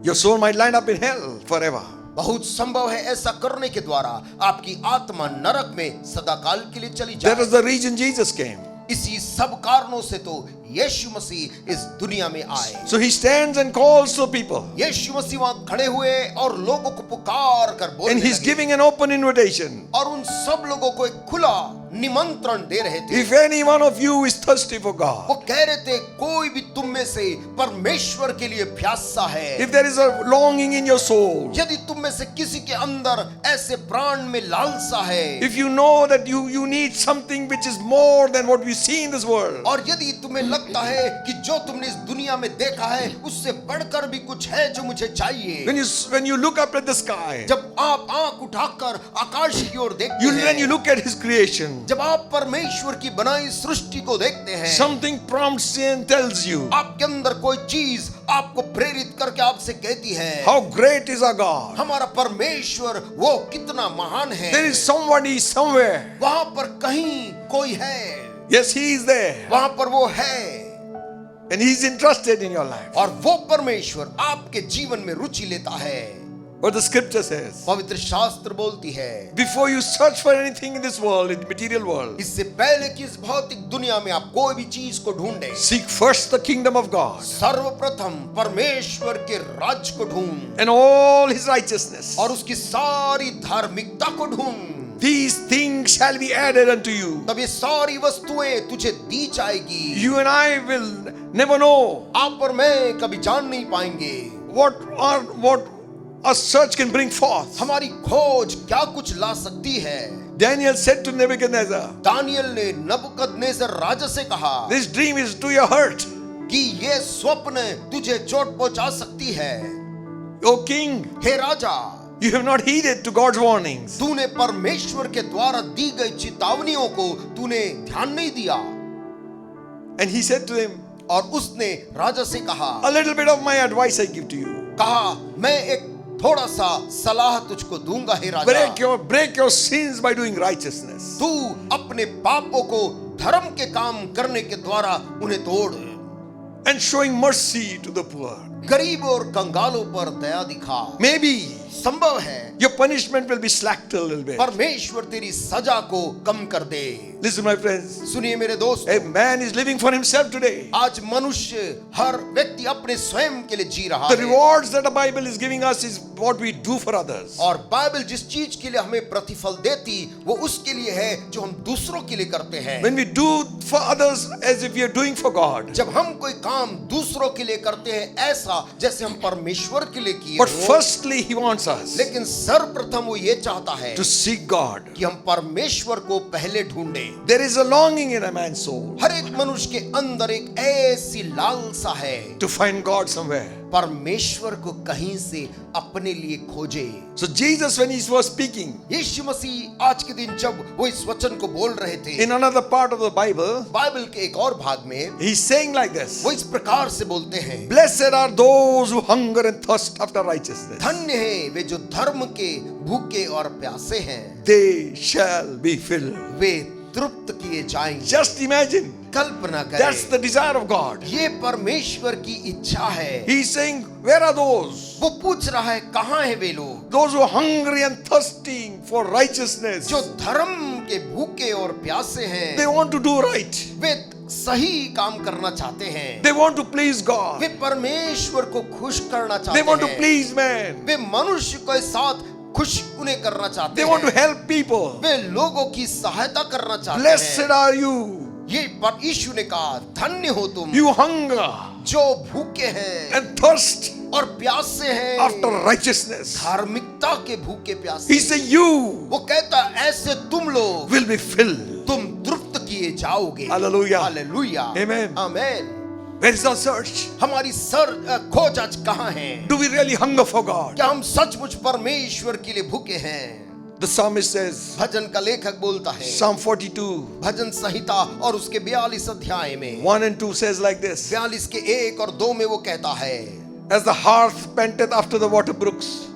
your soul might land up in hell forever. बहुत संभव है ऐसा करने के द्वारा आपकी आत्मा नरक में सदाकाल के लिए चली That is जाए। the reason Jesus came. इसी सब कारणों से तो यीशु मसीह इस दुनिया में आए। So He stands and calls to people. यीशु मसीह वहां खड़े हुए और लोगों को पुकार कर And बोलने He's लगे giving an open invitation. और उन सब लोगों को एक खुला निमंत्रण दे रहे थे। If any one of you is thirsty for वो God, कह रहे थे कोई भी तुम में से परमेश्वर के लिए प्यासा है, if there is a longing in your soul, यदि तुम में से किसी के अंदर ऐसे प्राण में लालसा है, if you know that you need something which is more than what we see in this world, और यदि तुम्हें लगता है कि जो तुमने इस दुनिया में देखा है उससे बढ़कर भी कुछ है जो मुझे चाहिए, when you look up at the sky, जब आप आंख उठाकर आकाश की ओर देखते when you हैं, look at His creation, जब आप परमेश्वर की बनाई सृष्टि को देखते हैं, something prompts you and tells you, आपके अंदर कोई चीज आपको प्रेरित करके आपसे कहती है, how great is our God. हमारा परमेश्वर वो कितना महान है। There is somebody somewhere. वहां पर कहीं कोई है, Yes, He is there. वहां पर वो है, And He's interested in your life. और वो परमेश्वर आपके जीवन में रुचि लेता है। What the scripture says, पवित्र शास्त्र बोलती है, before you search for anything in this world, in the material world, इससे पहले कि इस भौतिक दुनिया में आप कोई भी चीज को ढूंढे, seek first the kingdom of God सर्वप्रथम परमेश्वर के राज्य को ढूंढ and all His righteousness. और उसकी सारी धार्मिकता को ढूंढ, These things shall be added unto you. तब ये सारी वस्तुएं तुझे दी जाएगी। You and I will never know आप और मैं कभी जान नहीं पाएंगे what a search can bring forth. हमारी खोज क्या कुछ ला सकती है। Daniel said to Nebuchadnezzar, Daniel ने नबूकदनेस्सर राजा से कहा this dream is to your hurt. कि ये स्वप्न तुझे चोट पहुंचा सकती है। O king, hey Raja, you have not heeded to God's warnings. तूने परमेश्वर के द्वारा दी गई चेतावनियों को तूने ध्यान नहीं दिया। And he said to him, और उसने राजा से कहा, a little bit of my advice I give to you. कहा मैं एक थोड़ा सा सलाह तुझको दूंगा हे राजा। Break your sins by doing righteousness. तू अपने पापों को धर्म के काम करने के द्वारा उन्हें तोड़, And showing mercy to the poor. गरीब और कंगालों पर दया दिखा। Maybe संभव है your punishment will be slacked a little bit. परमेश्वर तेरी सजा को कम कर दे। Listen, my friends. सुनिए मेरे दोस्त, A man is living for himself today. आज मनुष्य हर व्यक्ति अपने स्वयं के लिए जी रहा The है। rewards that the Bible is giving us is what we do for others. और बाइबल जिस चीज के लिए हमें प्रतिफल देती वो उसके लिए है जो हम दूसरों के लिए करते हैं। When we do for others as if we are doing for God. जब हम कोई काम दूसरों के लिए करते हैं ऐसा जैसे हम परमेश्वर के लिए किए But हो। firstly, He wants wants us लेकिन सर्वप्रथम वो ये चाहता है to seek God. कि हम परमेश्वर को पहले ढूंढें। There is a longing in a man's soul हर एक मनुष्य के अंदर एक ऐसी लालसा है to find God somewhere. परमेश्वर को कहीं से अपने लिए खोजे। So Jesus, when he was speaking यीशु मसीह आज के दिन जब वो इस वचन को बोल रहे थे, in another part of the Bible, Bible के एक और भाग में he's saying like this: वो इस प्रकार से बोलते हैं, Blessed are those who hunger and thirst after righteousness. धन्य है वे जो धर्म के भूखे और प्यासे हैं, They shall be filled. वे तृप्त किए जाएंगे। Just imagine. कल्पना That's करें, the desire of God. ये परमेश्वर की इच्छा है। He's saying, where are those? वो पूछ रहा है कहाँ है वे लोग Those who are hungry and thirsting for righteousness. जो धर्म के भूखे और प्यासे हैं, They want to do right. वे सही काम करना चाहते हैं, They want to please God. वे परमेश्वर को खुश करना चाहते They want to हैं, please man. वे मनुष्य के साथ खुश उन्हें करना चाहते They want to हैं, help people. वे लोगों की सहायता करना चाहते Blessed हैं। are you. ये पर यीशु ने कहा, धन्य हो तुम You hunger जो भूखे हैं and thirst और प्यासे हैं after righteousness. धार्मिकता के भूखे प्यासे। He said, you वो कहता ऐसे तुम लोग will be filled. तुम तृप्त किए जाओगे। Hallelujah. Hallelujah. Amen. Amen. Where is our search? हमारी खोज आज कहाँ है? Do we really hunger for God? क्या हम सचमुच परमेश्वर के लिए भूखे हैं? The psalmist says, भजन का लेखक बोलता है, Psalm 42, भजन संहिता और उसके 42 अध्याय में 1 and 2 says like this: 42 के 1 और 2 में वो कहता है, As the hearth panteth after the water brooks,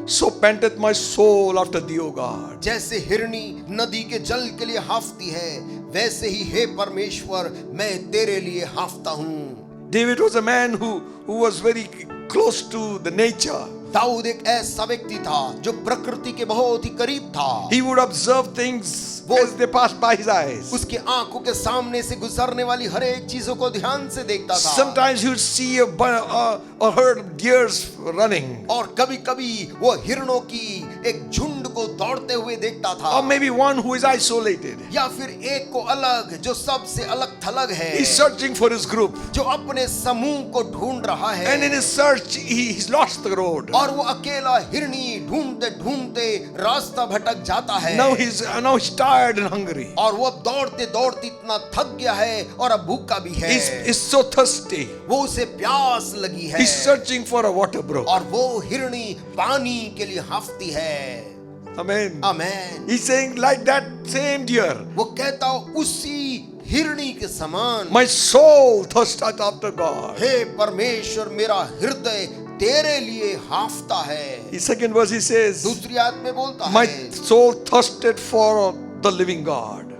so panteth my soul after thee, O God. जैसे हिरनी नदी के जल के लिए हाफती है, वैसे ही हे परमेश्वर मैं तेरे लिए हाफता हूँ। David was a man who was very close to the nature. Dawood एक ऐसा व्यक्ति था जो प्रकृति के बहुत ही करीब था। He would observe things as they passed by his eyes. उसके आंखों के सामने से गुजरने वाली हर एक चीजों को ध्यान से देखता था। Sometimes he would see a herd of deers running, और कभी-कभी वो हिरणों की एक झुंड को दौड़ते हुए देखता था, or maybe one who is isolated. या फिर एक को अलग जो सबसे अलग थलग है, He's searching for his group, जो अपने समूह को ढूंढ रहा है, and in his search he's lost the road. और वो अकेला हिरनी ढूंढते ढूंढते रास्ता भटक जाता है। Now he's tired and hungry. और वो दौड़ते दौड़ते इतना थक गया है और अब भूखा भी है। He's so thirsty. वो उसे प्यास लगी है, He's searching for a water brook. और वो हिरनी पानी के लिए हाफती है। Amen. Amen. He's saying like that same deer, वो कहता उसी हिरनी के समान, my soul thirsteth after God. हे परमेश्वर मेरा हृदय तेरे लिए हाफता है। In second verse he says, दूसरी आयत में बोलता my है, soul thirsted for the living God.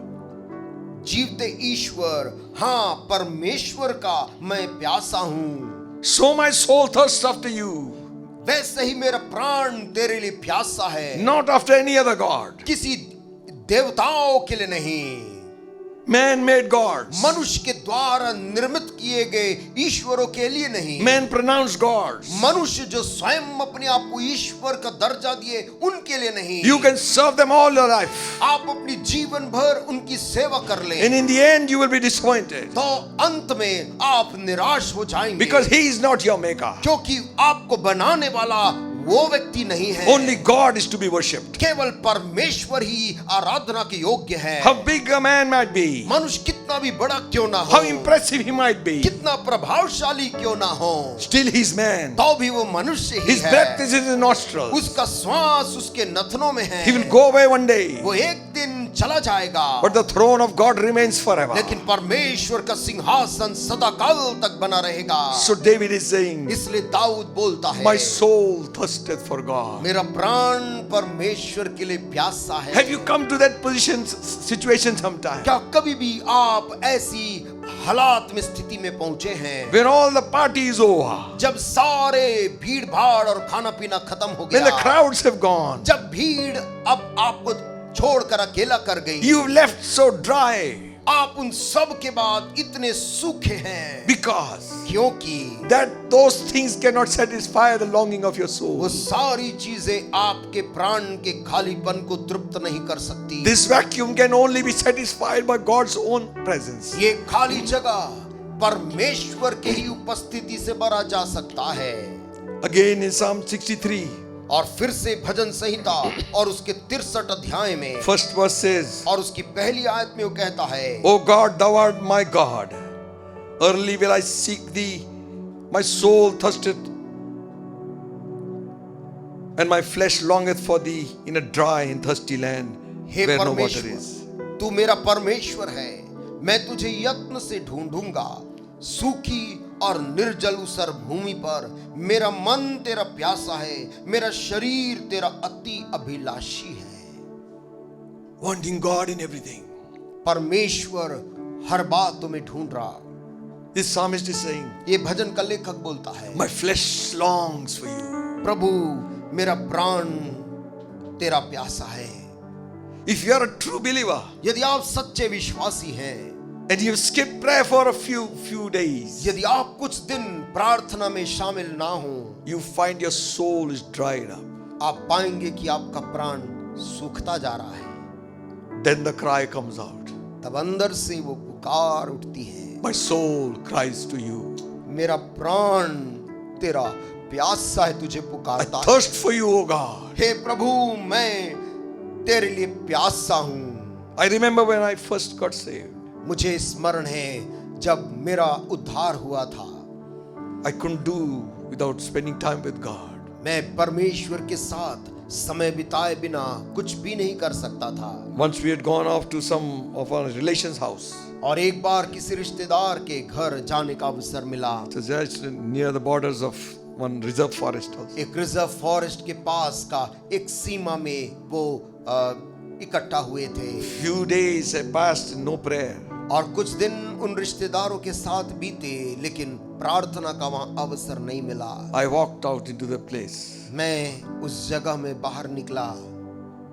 जीवते ईश्वर, हाँ परमेश्वर का मैं प्यासा हूँ। So my soul thirsts after you, वैसे ही मेरा प्राण तेरे लिए प्यासा है, not after any other God. किसी देवताओं के लिए नहीं, Man-made gods. मनुष्य के द्वारा निर्मित किए गए ईश्वरों के लिए नहीं। Man-pronounced gods. मनुष्य जो स्वयं अपने आप को ईश्वर का दर्जा दिए उनके लिए नहीं। You can serve them all your life, आप अपनी जीवन भर उनकी सेवा कर लें, and in the end you will be disappointed तो अंत में आप निराश हो जाएंगे, because he is not your maker. क्योंकि आपको बनाने वाला वो व्यक्ति नहीं है। Only God is to be worshipped. केवल परमेश्वर ही आराधना के योग्य है। How big a man might be, मनुष्य कितना भी बड़ा क्यों ना हो, how impressive he might be, कितना प्रभावशाली क्यों ना हो, still he is man. तो भी वो मनुष्य ही His breath है। is in his nostrils. उसका श्वास उसके नथनों में है। He will go away one day, वो एक दिन चला जाएगा, but the throne of God remains forever. लेकिन परमेश्वर का सिंहासन सदा काल तक बना रहेगा। So David is saying, इसलिए दाऊद बोलता है, my soul thirsteth for God. मेरा प्राण परमेश्वर के लिए प्यासा है। Have you come to that situation sometime क्या कभी भी आप ऐसी हालात में स्थिति में पहुंचे हैं when all the party is over, जब सारे भीड़ भाड़ और खाना पीना खत्म हो when the गया, crowds have gone, जब भीड़ अब आपको छोड़कर अकेला कर गई, you've left so dry आप उन सब के बाद इतने सूखे हैं, because क्योंकि that those things cannot satisfy the longing of your soul. वो सारी चीजें आपके प्राण के खालीपन को तृप्त नहीं कर सकती। This vacuum can only be satisfied by God's own presence. ये खाली जगह परमेश्वर के ही उपस्थिति से भरा जा सकता है। Again in Psalm 63, और फिर से भजन संहिता और उसके 63 अध्याय में first verse says, और उसकी पहली आयत में वो कहता है, O God, thou art my God. Early will I seek thee. My soul thirsteth, and my flesh longeth for thee in a dry and thirsty land hey where no water is. परमेश्वर, तू मेरा परमेश्वर है, मैं तुझे यत्न से ढूंढूंगा, सूखी और निर्जल उसर भूमि पर। मेरा मन तेरा प्यासा है, मेरा शरीर तेरा अति अभिलाषी है। Wanting God in everything. परमेश्वर हर बात तुम्हें ढूंढ रहा। This psalmist is saying, ये भजन का लेखक बोलता है, my flesh longs for you. प्रभु मेरा प्राण तेरा प्यासा है। If you are a true believer यदि आप सच्चे विश्वासी हैं, and you have skipped prayer for a few days, यदि आप कुछ दिन प्रार्थना में शामिल ना हो, you find your soul is dried up. आप पाएंगे कि आपका प्राण सूखता जा रहा है। Then the cry comes out. तब अंदर से वो पुकार उठती है, My soul cries to you. मेरा प्राण तेरा प्यासा है, तुझे I पुकारता है। thirst for you, O God. हे प्रभु मैं तेरे लिए प्यासा हूँ। I remember when I first got saved. मुझे स्मरण है जब मेरा उद्धार हुआ था, I couldn't do without spending time with God. मैं परमेश्वर के साथ समय बिताए बिना कुछ भी नहीं कर सकता था। Once we had gone off to some of our relations' house. और एक बार किसी रिश्तेदार के घर जाने का अवसर मिला। So just near the borders of one reserve forest house. एक रिजर्व फॉरेस्ट के पास का एक सीमा में वो इकट्ठा हुए थे। Few days I passed in no prayer. और कुछ दिन उन रिश्तेदारों के साथ बीते, लेकिन प्रार्थना का वहां अवसर नहीं मिला। I walked out into the place. मैं उस जगह में बाहर निकला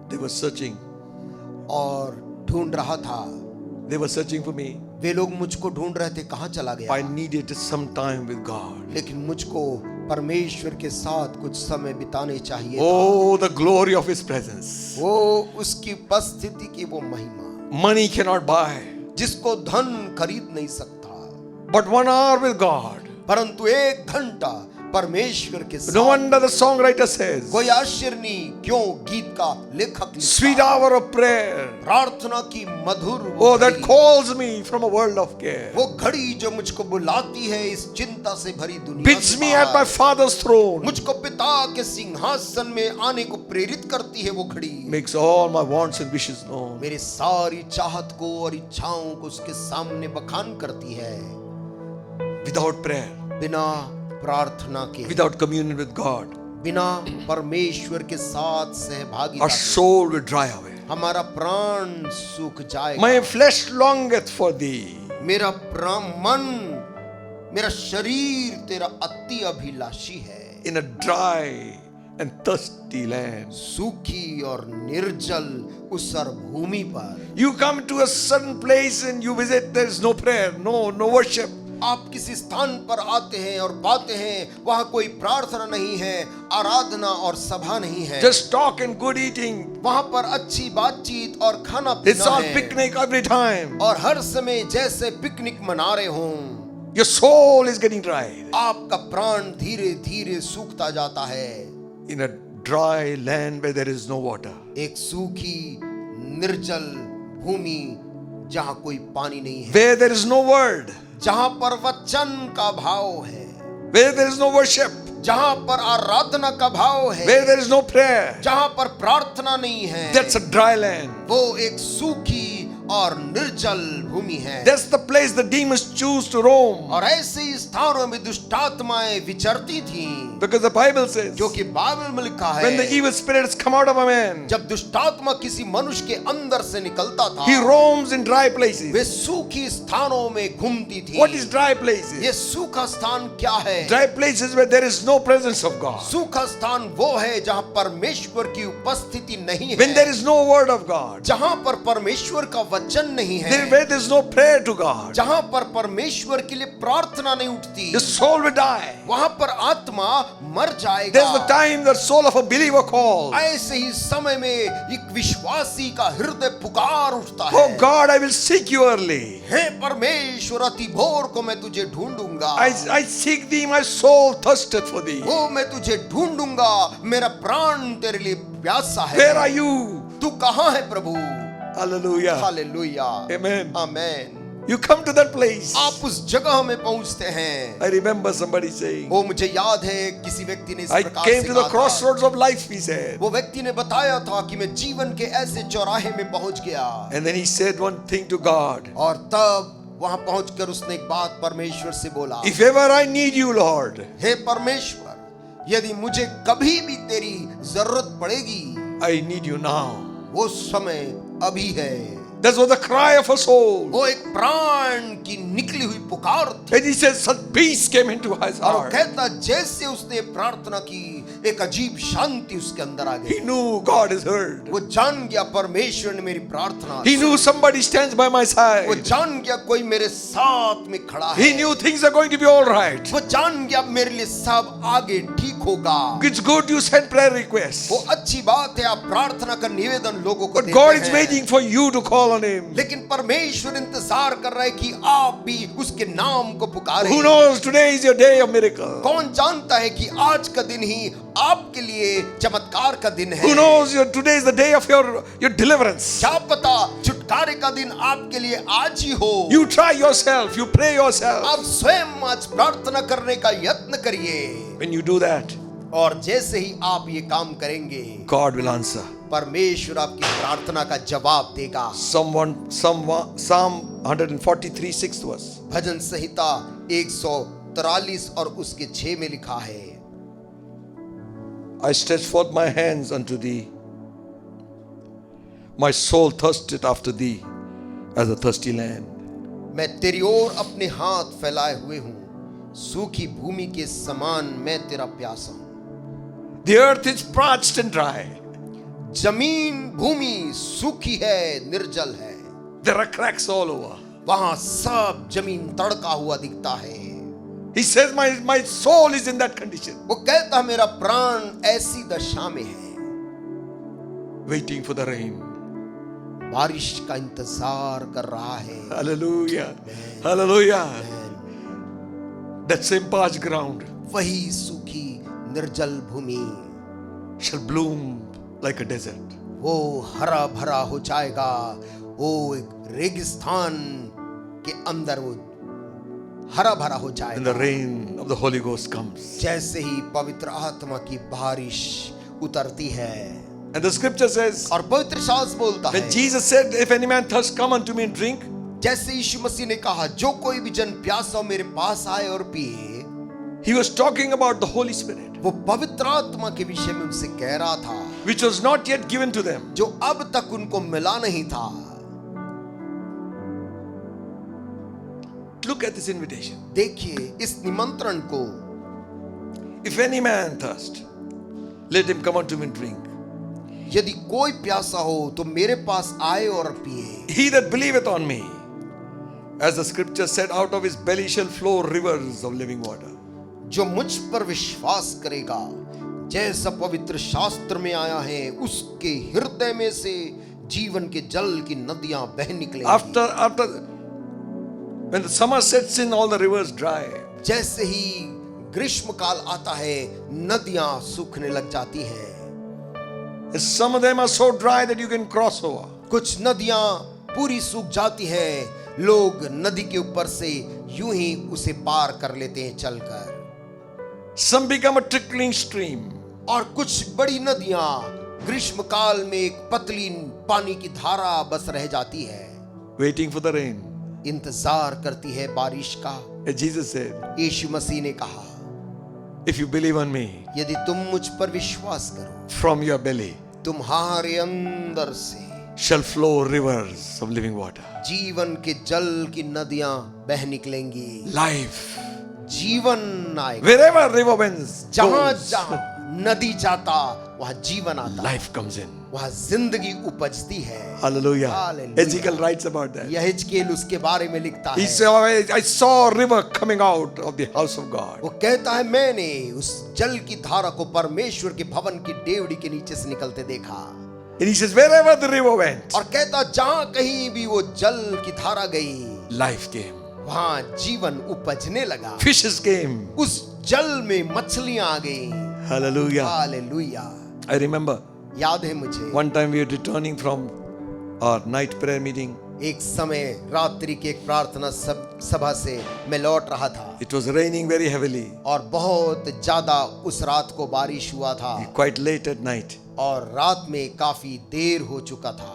They were searching. और ढूंढ रहा था। They were searching for me. वे लोग मुझको ढूंढ रहे थे, कहाँ चला गया। I needed some time with God. लेकिन मुझको परमेश्वर के साथ कुछ समय बिताने चाहिए था। Oh, the glory of His presence. वो उसकी उपस्थिति की वो महिमा, Money cannot buy. जिसको धन खरीद नहीं सकता। But 1 hour with God. परंतु 1 घंटा परमेश्वर के साथ। No wonder the songwriter says, कोई आश्चर्य नहीं क्यों गीत का लेखक लिखता, sweet hour of prayer. प्रार्थना की मधुर वो Oh, that घड़ी, calls me from a world of care. वो घड़ी जो मुझको बुलाती है इस चिंता से भरी दुनिया Bids से me बाहर। at my Father's throne. मुझको पिता के सिंहासन में आने को प्रेरित करती है वो घड़ी। Makes all my wants and wishes known. मेरी सारी चाहत को और इच्छाओं को उसके सामने बखान करती है। Without prayer, बिना प्रार्थना के, without communion with God, बिना परमेश्वर के साथ सहभागिता our के, soul will dry away. हमारा प्राण सूख जाएगा। My flesh longeth for thee. मेरा मन, मेरा शरीर तेरा अति अभिलाषी है। In a dry and thirsty land. सूखी और निर्जल उसर भूमि पर। You come to a certain place and you visit, there is no prayer, no worship. आप किसी स्थान पर आते हैं और पाते हैं वहां कोई प्रार्थना नहीं है, आराधना और सभा नहीं है। Just talk and good eating. वहां पर अच्छी बातचीत और खाना It's पीना all है। picnic every time. और हर समय जैसे पिकनिक मना रहे हों। Your soul is getting dry. आपका प्राण धीरे धीरे सूखता जाता है। In a dry land where there is no water. एक सूखी निर्जल भूमि जहां कोई पानी नहीं है, Where there is no word. जहां पर वचन का भाव है, Where there is no worship. जहां पर आराधना का भाव है, Where there is no prayer. जहां पर प्रार्थना नहीं है, That's a dry land. वो एक सूखी और निर्जल भूमि है। That's the place the demons choose to roam. और ऐसे ही स्थानों में दुष्टात्माएं विचरती थीं, Because the Bible says, जो कि बाइबल में लिखा when the है, evil spirits come out of a man, जब दुष्टात्मा किसी मनुष्य के अंदर से निकलता था, he roams in dry way places. सूखी स्थानों में घूमती थी। What is dry places? ये सूखा स्थान क्या है? Dry places where there is no presence of God. सूखा स्थान वो है जहां परमेश्वर की उपस्थिति नहीं When है, there is no word of God. जहां पर परमेश्वर का वचन नहीं है, where there's no prayer to God, जहां पर परमेश्वर के लिए प्रार्थना नहीं उठती, the soul will die. वहां पर आत्मा मर जाएगा। There's the time the soul of a believer calls. ऐसे ही समय में एक विश्वासी का हृदय पुकार उठता है, Oh God, I will seek you early. हे परमेश्वर, अति भोर को मैं तुझे ढूंढूंगा। I seek thee, my soul thirsteth for thee. वो मैं तुझे ढूंढूंगा, मेरा प्राण तेरे लिए प्यासा है। Where are you? तू कहाँ है प्रभु? Hallelujah. Hallelujah, Amen. Amen. You come to that place. आप उस जगह में पहुंचते हैं। I remember somebody saying, वो मुझे याद है किसी व्यक्ति ने इस I प्रकार came से to the कहा था। crossroads of life, he said. वो व्यक्ति ने बताया था कि मैं जीवन के ऐसे चौराहे में पहुंच गया, And then he said one thing to God. और तब वहां पहुंचकर उसने एक बात परमेश्वर से बोला, If ever I need you, Lord, हे परमेश्वर, यदि मुझे कभी भी तेरी जरूरत पड़ेगी, I need you now. वो समय अभी है। That was the cry of a soul. वो एक प्राण की निकली हुई पुकार थी। And he says, such peace came into his और वो heart. कहता, जैसे उसने प्रार्थना की, एक अजीब शांति उसके अंदर आ He गई। knew God has heard. वो जान गया परमेश्वर ने मेरी प्रार्थना, He knew somebody stands by my वो side. जान गया कोई मेरे साथ में खड़ा है, He knew things are going to be all right. वो जान गया मेरे लिए सब आगे ठीक होगा। It's good you send prayer requests. वो अच्छी बात है, आप प्रार्थना का निवेदन लोगों को But देते God is हैं। waiting for you to call on Him. लेकिन परमेश्वर इंतजार कर रहा है कि आप भी उसके नाम को पुकारें। Who knows, today is your day of miracle. कौन जानता है कि आज का दिन ही आपके लिए चमत्कार का दिन है। Who knows, today is the day of your deliverance. क्या पता छुटकारे का दिन आपके लिए आज ही हो। You try yourself, you pray yourself. आप स्वयं आज प्रार्थना करने का यत्न करिए, When you do that, और जैसे ही आप ये काम करेंगे, God will answer. परमेश्वर आपकी प्रार्थना का जवाब देगा। Psalm 143, 6th verse. भजन संहिता 143 और उसके 6 में लिखा है, I stretch forth my hands unto thee. My soul thirsteth after thee as a thirsty land. मैं तेरी ओर अपने हाथ फैलाए हुए हूं, सूखी भूमि के समान मैं तेरा प्यासा हूं। The earth is parched and dry. जमीन भूमि सूखी है, निर्जल है, There are cracks all over. वहां सब जमीन तड़का हुआ दिखता है। He says, my soul is in that condition, वो कहता है मेरा प्राण ऐसी दशा में है, waiting for the rain. बारिश का इंतजार कर रहा है। Hallelujah. Hallelujah. That same parched ground वही सूखी निर्जल भूमि shall bloom like a desert. वो हरा भरा हो जाएगा, वो एक रेगिस्तान के अंदर वो हरा भरा हो And जाएगा। the rain of the Holy Ghost comes. जैसे ही पवित्र आत्मा की बारिश उतरती है। And the scripture says, और पवित्र शास्त्र बोलता when है, Jesus said, if any man thirst, come unto me and drink. जैसे यीशु मसीह ने कहा, जो कोई भी जन प्यासा हो मेरे पास आए और पिए, He was talking about the Holy Spirit, वो पवित्र आत्मा के विषय में उनसे कह रहा था, which was not yet given to them. जो अब तक उनको मिला नहीं था। Look at this invitation. देखिए इस निमंत्रण को, If any man thirst, let him come unto me and drink. यदि कोई प्यासा हो तो मेरे पास आए और पिए। He that believeth on me, as the scripture said, out of his belly shall flow rivers of living water. जो मुझ पर विश्वास करेगा, जैसा पवित्र शास्त्र में आया है, उसके हृदय में से जीवन के जल की नदियां बह निकलेंगी। After when the summer sets in, all the rivers dry. जैसे ही ग्रीष्म काल आता है, नदियां सूखने लग जाती हैं। Some of them are so dry that you can cross over. कुछ नदियां पूरी सूख जाती हैं, लोग नदी के ऊपर से यूं ही उसे पार कर लेते हैं चलकर। Some become a trickling stream. और कुछ बड़ी नदियां ग्रीष्म काल में एक पतली पानी की धारा बस रह जाती है, Waiting for the rain. इंतजार करती है बारिश का। And Jesus said, यीशु मसीह ने कहा, if you believe on me, यदि तुम मुझ पर विश्वास करो, from your belly तुम्हारे अंदर से shall flow rivers of living water. जीवन के जल की नदियां बह निकलेंगी। Life. जीवन आएगा। Wherever river winds जहां goes, जहां नदी जाता वहां जीवन आता। life comes in. वहाँ जिंदगी उपजती है। Hallelujah. Hallelujah. Ezekiel writes about that. यहेजकेल उसके बारे में लिखता He है, said, I saw a river coming out of the house of God. वो कहता है मैंने उस जल की धारा को परमेश्वर के भवन की डेवड़ी के नीचे से निकलते देखा। And he says, wherever the river went, और कहता जहां कहीं भी वो जल की धारा गई, life came. वहां जीवन उपजने लगा। Fishes came. उस जल में मछलियां आ गई। Hallelujah. हालेलुया। I remember याद है मुझे, one time we were returning from our night prayer meeting. एक समय रात्रि की एक प्रार्थना सभा से मैं लौट रहा था It was raining very heavily, और बहुत ज्यादा उस रात को बारिश हुआ था quite late at night, और रात में काफी देर हो चुका था,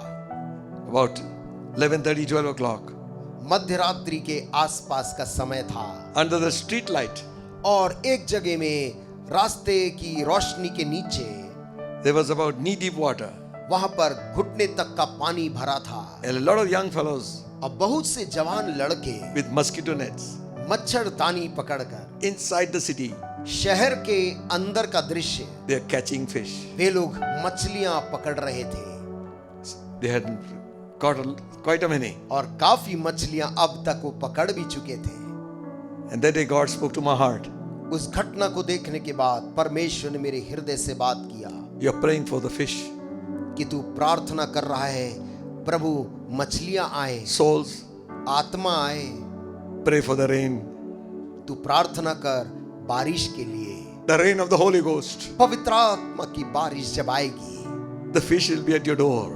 about 11:30, 12 o'clock. मध्य रात्रि के आसपास का समय था। Under the street light, और एक जगह में रास्ते की रोशनी के नीचे there was about knee-deep water. वहां पर घुटने तक का पानी भरा था। And a lot of young fellows अब बहुत से जवान लड़के with mosquito nets मच्छरदानी पकड़कर inside the city, शहर के अंदर का दृश्य, they are catching fish. वे लोग मछलियां पकड़ रहे थे They had caught quite a many. और काफी मछलियां अब तक वो पकड़ भी चुके थे। And that day God spoke to my heart. उस घटना को देखने के बाद परमेश्वर ने मेरे हृदय से बात किया You are praying for the fish, कि तू प्रार्थना कर रहा है प्रभु मछलियां आए, souls. आत्मा आए। Pray for the rain, तू प्रार्थना कर बारिश के लिए, the rain of the Holy Ghost. पवित्र आत्मा की बारिश जब आएगी, The fish will be at your door.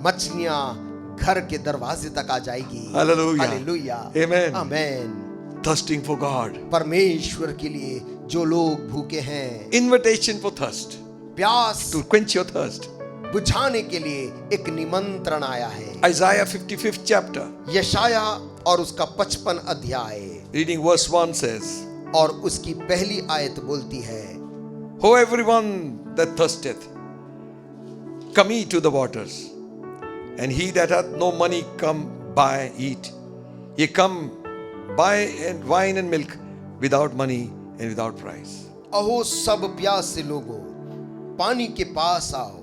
मछलियां घर के दरवाजे तक आ जाएगी। Hallelujah. Hallelujah. Amen. Amen. Thirsting for God. परमेश्वर के लिए जो लोग भूखे हैं, Invitation for thirst. प्यास To quench your thirst. बुझाने के लिए एक निमंत्रण आया है। Isaiah 55th chapter, यशाया और उसका 55 अध्याय reading verse 1 says, और उसकी पहली आयत बोलती है, Ho everyone that thirsteth, come ye to the waters, and he that hath no money come buy, eat. Ye come buy and wine and milk without money and without price. अहो सब प्यासे लोगों, पानी के पास आओ,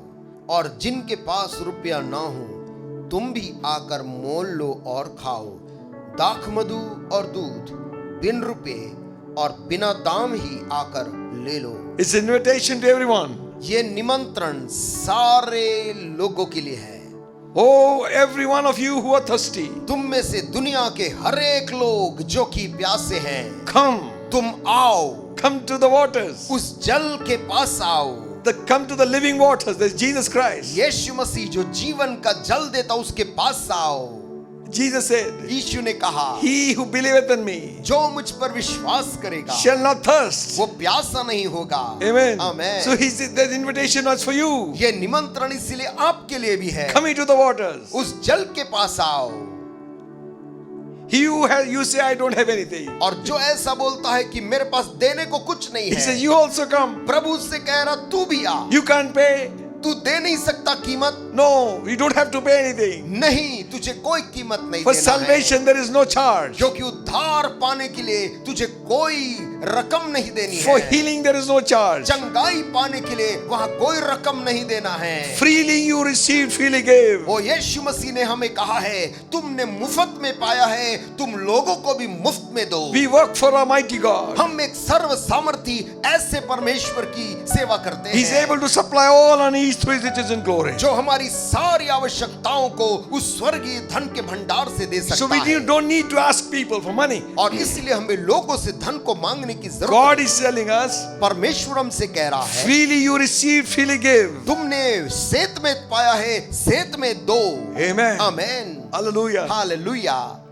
और जिनके पास रुपया ना हो तुम भी आकर मोल लो और खाओ। दाख मधु और दूध बिन रुपए और बिना दाम ही आकर ले लो। It's an invitation to everyone. ये निमंत्रण सारे लोगों के लिए है। Oh, every one of you who are thirsty, तुम में से दुनिया के हर एक लोग जो कि प्यासे हैं, come, तुम आओ, come to the waters. उस जल के पास आओ। Come to the living waters. There's Jesus Christ. यीशु मसीह जो जीवन का जल देता उसके पास आओ। Jesus said, यीशु ने कहा, He who believeth in me जो मुझ पर विश्वास करेगा shall not thirst. वो प्यासा नहीं होगा। Amen. Amen. So he said that invitation was for you. ये निमंत्रण इसलिए आपके लिए भी है। Come into the waters. उस जल के पास आओ। He who has, you say I don't have anything. और जो ऐसा बोलता है कि मेरे पास देने को कुछ नहीं He है, says you also come. प्रभु उससे कह रहा तू भी आ। You can't pay. तू दे नहीं सकता कीमत, No, you don't have to pay anything. नहीं, तुझे कोई कीमत नहीं For देना है, salvation there is no charge. क्योंकि उद्धार पाने के लिए तुझे कोई रकम नहीं देनी For है। healing there is no charge. चंगाई पाने के लिए वहां कोई रकम नहीं देना है। Freely you receive, freely give. वो यीशु मसीह ने हमें कहा है तुमने मुफ्त में पाया है, तुम लोगों को भी मुफ्त में दो। We work for a mighty God. हम एक सर्व सामर्थी ऐसे परमेश्वर की सेवा करते He's हैं able to supply all our needs through his riches and glory. जो हमारी सारी आवश्यकताओं को उस स्वर्गीय धन के भंडार से दे So सकता we है। don't need to ask people for money. और इसलिए हमें लोगों से धन को मांगने की जरूरत God नहीं। is telling us, परमेश्वर हमसे कह रहा है freely you receive, freely give. तुमने सेत में पाया है, सेत में दो। Amen. Amen. Hallelujah. Hallelujah.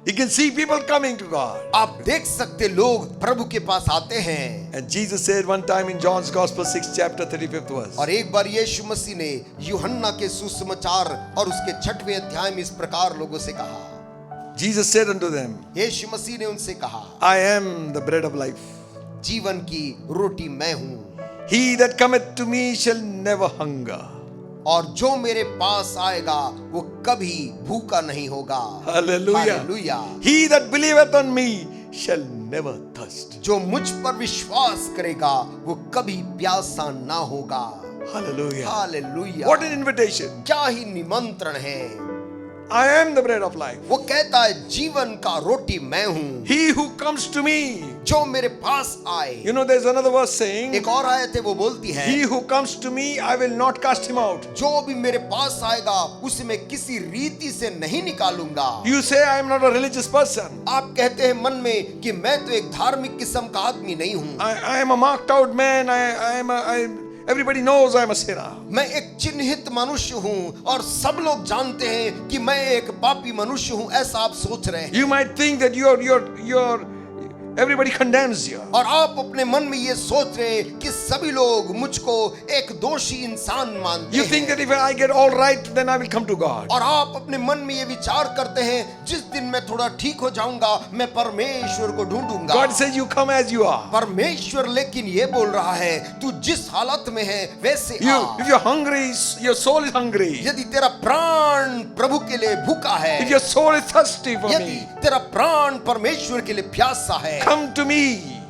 You can see people coming to God. आप देख सकते लोग प्रभु के पास आते हैं। And Jesus said one time in John's Gospel 6th chapter 35th verse, और एक बार यीशु मसीह ने यूहन्ना के सुसमाचार और उसके 6वें अध्याय में इस प्रकार लोगों से कहा। Jesus said unto them, यीशु मसीह ने उनसे कहा, I am the bread of life. जीवन की रोटी मैं हूँ, He that cometh to me shall never hunger. और जो मेरे पास आएगा वो कभी भूखा नहीं होगा। Hallelujah. Hallelujah. He that believeth on me shall never thirst. जो मुझ पर विश्वास करेगा वो कभी प्यासा ना होगा। Hallelujah. Hallelujah. What an invitation. क्या ही निमंत्रण है। I am the bread of life. वो कहता है जीवन का रोटी मैं हूँ, He who comes to me. जो मेरे पास आए। You know, there's another verse saying, एक और आयत है वो बोलती है, He who comes to me, I will not cast him out. जो भी मेरे पास आएगा उसे मैं किसी रीति से नहीं निकालूंगा। You say I am not a religious person. आप कहते हैं मन में कि मैं तो एक धार्मिक किस्म का आदमी नहीं हूँ, I am a marked out man. Everybody knows I am a sinner. मैं एक चिन्हित मनुष्य हूँ और सब लोग जानते हैं कि मैं एक पापी मनुष्य हूँ, ऐसा आप सोच रहे हैं। You might think that everybody condemns you. और आप अपने मन में ये सोच रहे हैं कि सभी लोग मुझको एक दोषी इंसान मानते You हैं। think that if I get all right, then I will come to God. और आप अपने मन में ये विचार करते हैं जिस दिन मैं थोड़ा ठीक हो जाऊंगा मैं परमेश्वर को ढूंढूंगा। God says you come as you are. परमेश्वर लेकिन ये बोल रहा है तू जिस हालत में है वैसे आ। If you're hungry, your soul is hungry. यदि तेरा प्राण प्रभु के लिए भूखा है, If your soul is thirsty for यदि me, तेरा प्राण परमेश्वर के लिए प्यासा है, come to me.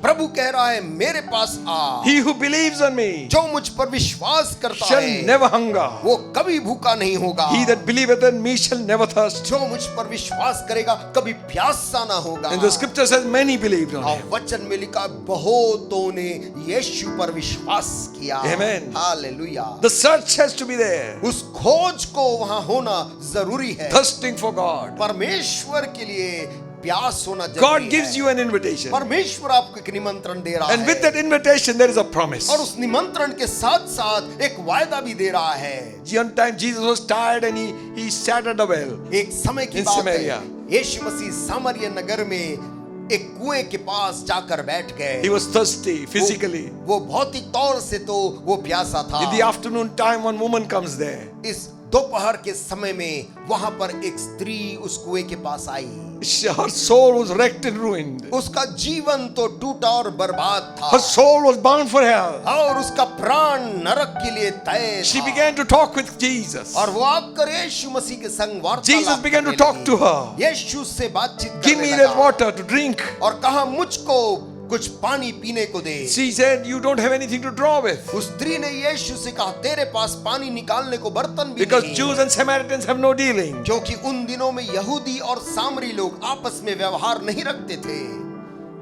प्रभु कह रहा है मेरे पास आ। He who believes on me जो मुझ पर विश्वास करता shall है never hunger. वो कभी भूखा नहीं होगा। He that believeth on me shall never thirst. जो मुझ पर विश्वास करेगा कभी प्यासा ना होगा। And the scripture says many believed on और him. वचन में लिखा बहुतों ने यीशु पर विश्वास किया। Amen. Hallelujah. The search has to be there. उस खोज को वहां होना जरूरी है। Thirsting for God. परमेश्वर के लिए प्यास होना God जरूरी gives है। you an invitation. परमेश्वर आपको एक निमंत्रण दे रहा And with है that invitation, there is a promise. और उस निमंत्रण के साथ साथ एक वायदा भी दे रहा है। One time Jesus was tired and he sat at a well. एक समय की In बात Samaria. है, यीशु मसीह सामरिया नगर में एक कुएं के पास जाकर बैठ गए। He was thirsty physically. वो भौतिक तौर से तो वो प्यासा था। In the afternoon time, one woman comes there. इस दोपहर के समय में वहां पर एक स्त्री उस कुएं के पास आई। Her soul was wrecked and ruined. उसका जीवन तो टूटा और बर्बाद था Her soul was bound for hell. और उसका प्राण नरक के लिए तय She था। began to talk with Jesus. और वो आकर यीशु मसीह के संग वार्तालाप Jesus began to करने talk लगी। to her. यीशु से बातचीत Give करने me लगा that water to drink. और कहा मुझको कुछ पानी पीने को दे। She said, you don't have anything to draw with. उस स्त्री ने यीशु से कहा तेरे पास पानी निकालने को बर्तन भी Because नहीं। Jews and Samaritans have no dealing. क्योंकि उन दिनों में यहूदी और सामरी लोग आपस में व्यवहार नहीं रखते थे।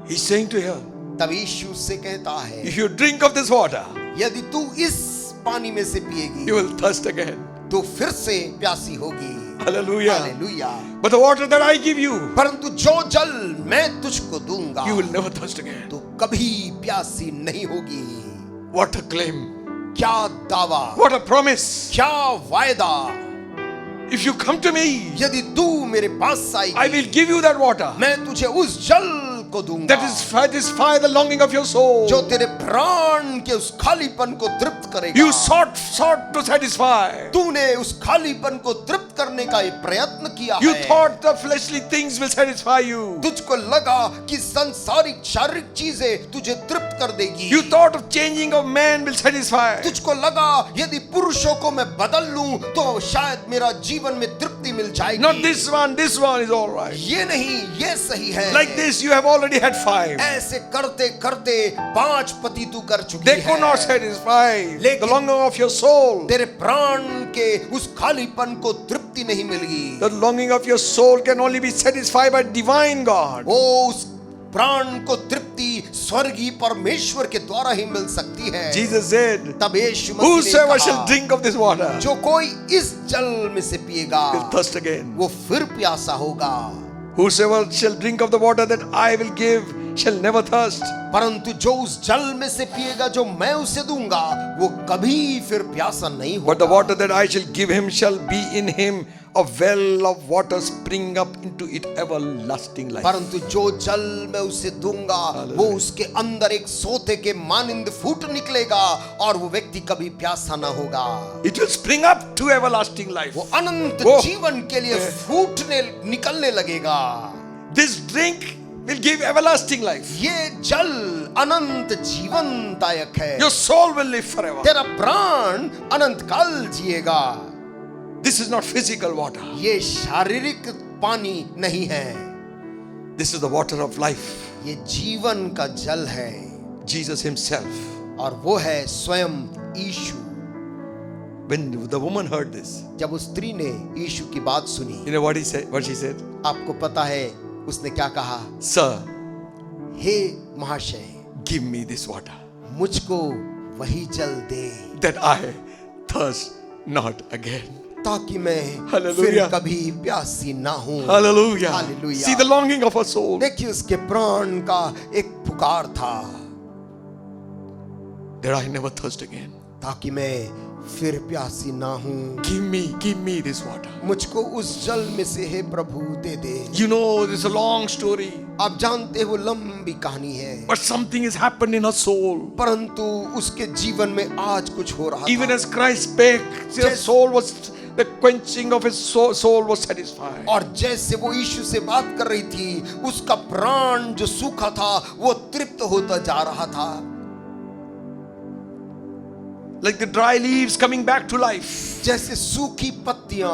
He's saying to her, तब यीशु से कहता है if you drink of this water, यदि तू इस पानी में से पिएगी you will thirst again. तो फिर से प्यासी होगी। Hallelujah. Hallelujah. But the water that I give you, परंतु जो जल मैं तुझको दूंगा you will never thirst again. तो कभी प्यासी नहीं होगी। What a claim. क्या दावा, What a promise. क्या वायदा। If you come to me, यदि तू मेरे पास I आएगी will give you that water मैं तुझे उस जल को दूंगा that is satisfy the longing of your soul. जो तेरे प्राण के उस खालीपन को तृप्त करेगा। You sought to satisfy. तूने उस खालीपन को तृप्त करने का एक प्रयत्न किया You है। thought the fleshly things will satisfy you. तुझको लगा कि संसारिक शारीरिक चीजें तुझे तृप्त कर देगी। You thought of changing of man will satisfy. तुझको लगा यदि पुरुषों को मैं बदल लूं तो शायद मेरा जीवन में तृप्ति मिल जाएगी। Not this one is all right. ये नहीं, ये सही है। Like this, you have already had 5. ऐसे करते करते 5 पति तू कर चुकी They है। could not satisfy the लेकिन longing of your soul. तेरे प्राण के उस खालीपन को तृप्ति नहीं मिलेगी। The longing of your soul can only be satisfied by divine God. वो उस प्राण को तृप्ति स्वर्गीय परमेश्वर के द्वारा ही मिल सकती है। Jesus said, तब यीशु मसीह whosoever ने shall कहा, drink of this water जो कोई इस जल में से पिएगा will thirst again. वो फिर प्यासा होगा। Whosoever shall drink of the water that I will give shall never thirst. परंतु जो उस जल में से पिएगा जो मैं उसे दूंगा वो कभी फिर प्यासा नहीं But the होगा। water that I shall give him shall be in him a well of water spring up into it everlasting life. परंतु जो जल मैं उसे दूंगा वो उसके अंदर एक सोते के मानिंद फूट निकलेगा और वो व्यक्ति कभी प्यासा ना होगा। It will spring up to everlasting life. वो अनंत वो- जीवन के लिए फूटने निकलने लगेगा। This drink will give everlasting life. ये जल अनंत जीवनदायक है। Your soul will live forever. तेरा प्राण अनंत काल जिएगा। This is not physical water. ये शारीरिक पानी नहीं है, This is the water of life. ये जीवन का जल है Jesus himself. और वो है स्वयं यीशु। when the woman heard this, जब उस स्त्री ने यीशु की बात सुनी, you know what he said? What she said? आपको पता है उसने क्या कहा? Sir, हे महाशय, give me this water, मुझको वही जल दे that I thirst not again. ताकि मैं Hallelujah. फिर कभी प्यासी ना हूं। Hallelujah. Hallelujah. See the longing of her soul. देखिए उसके प्राण का एक पुकार था, That I never thirst again. ताकि मैं फिर प्यासी ना हूं। Give me this water. मुझको उस जल में से हे प्रभु दे दे। You know, this is a long story, आप जानते हो लंबी कहानी है, but something has happened in her soul. परंतु उसके जीवन में आज कुछ हो रहा Even था। as Christ spake, his soul was, the quenching of his soul was satisfied. और जैसे वो यीशु से बात कर रही थी, उसका प्राण जो सूखा था वो तृप्त होता जा रहा था। Like the dry leaves coming back to life. जैसे सूखी पत्तियां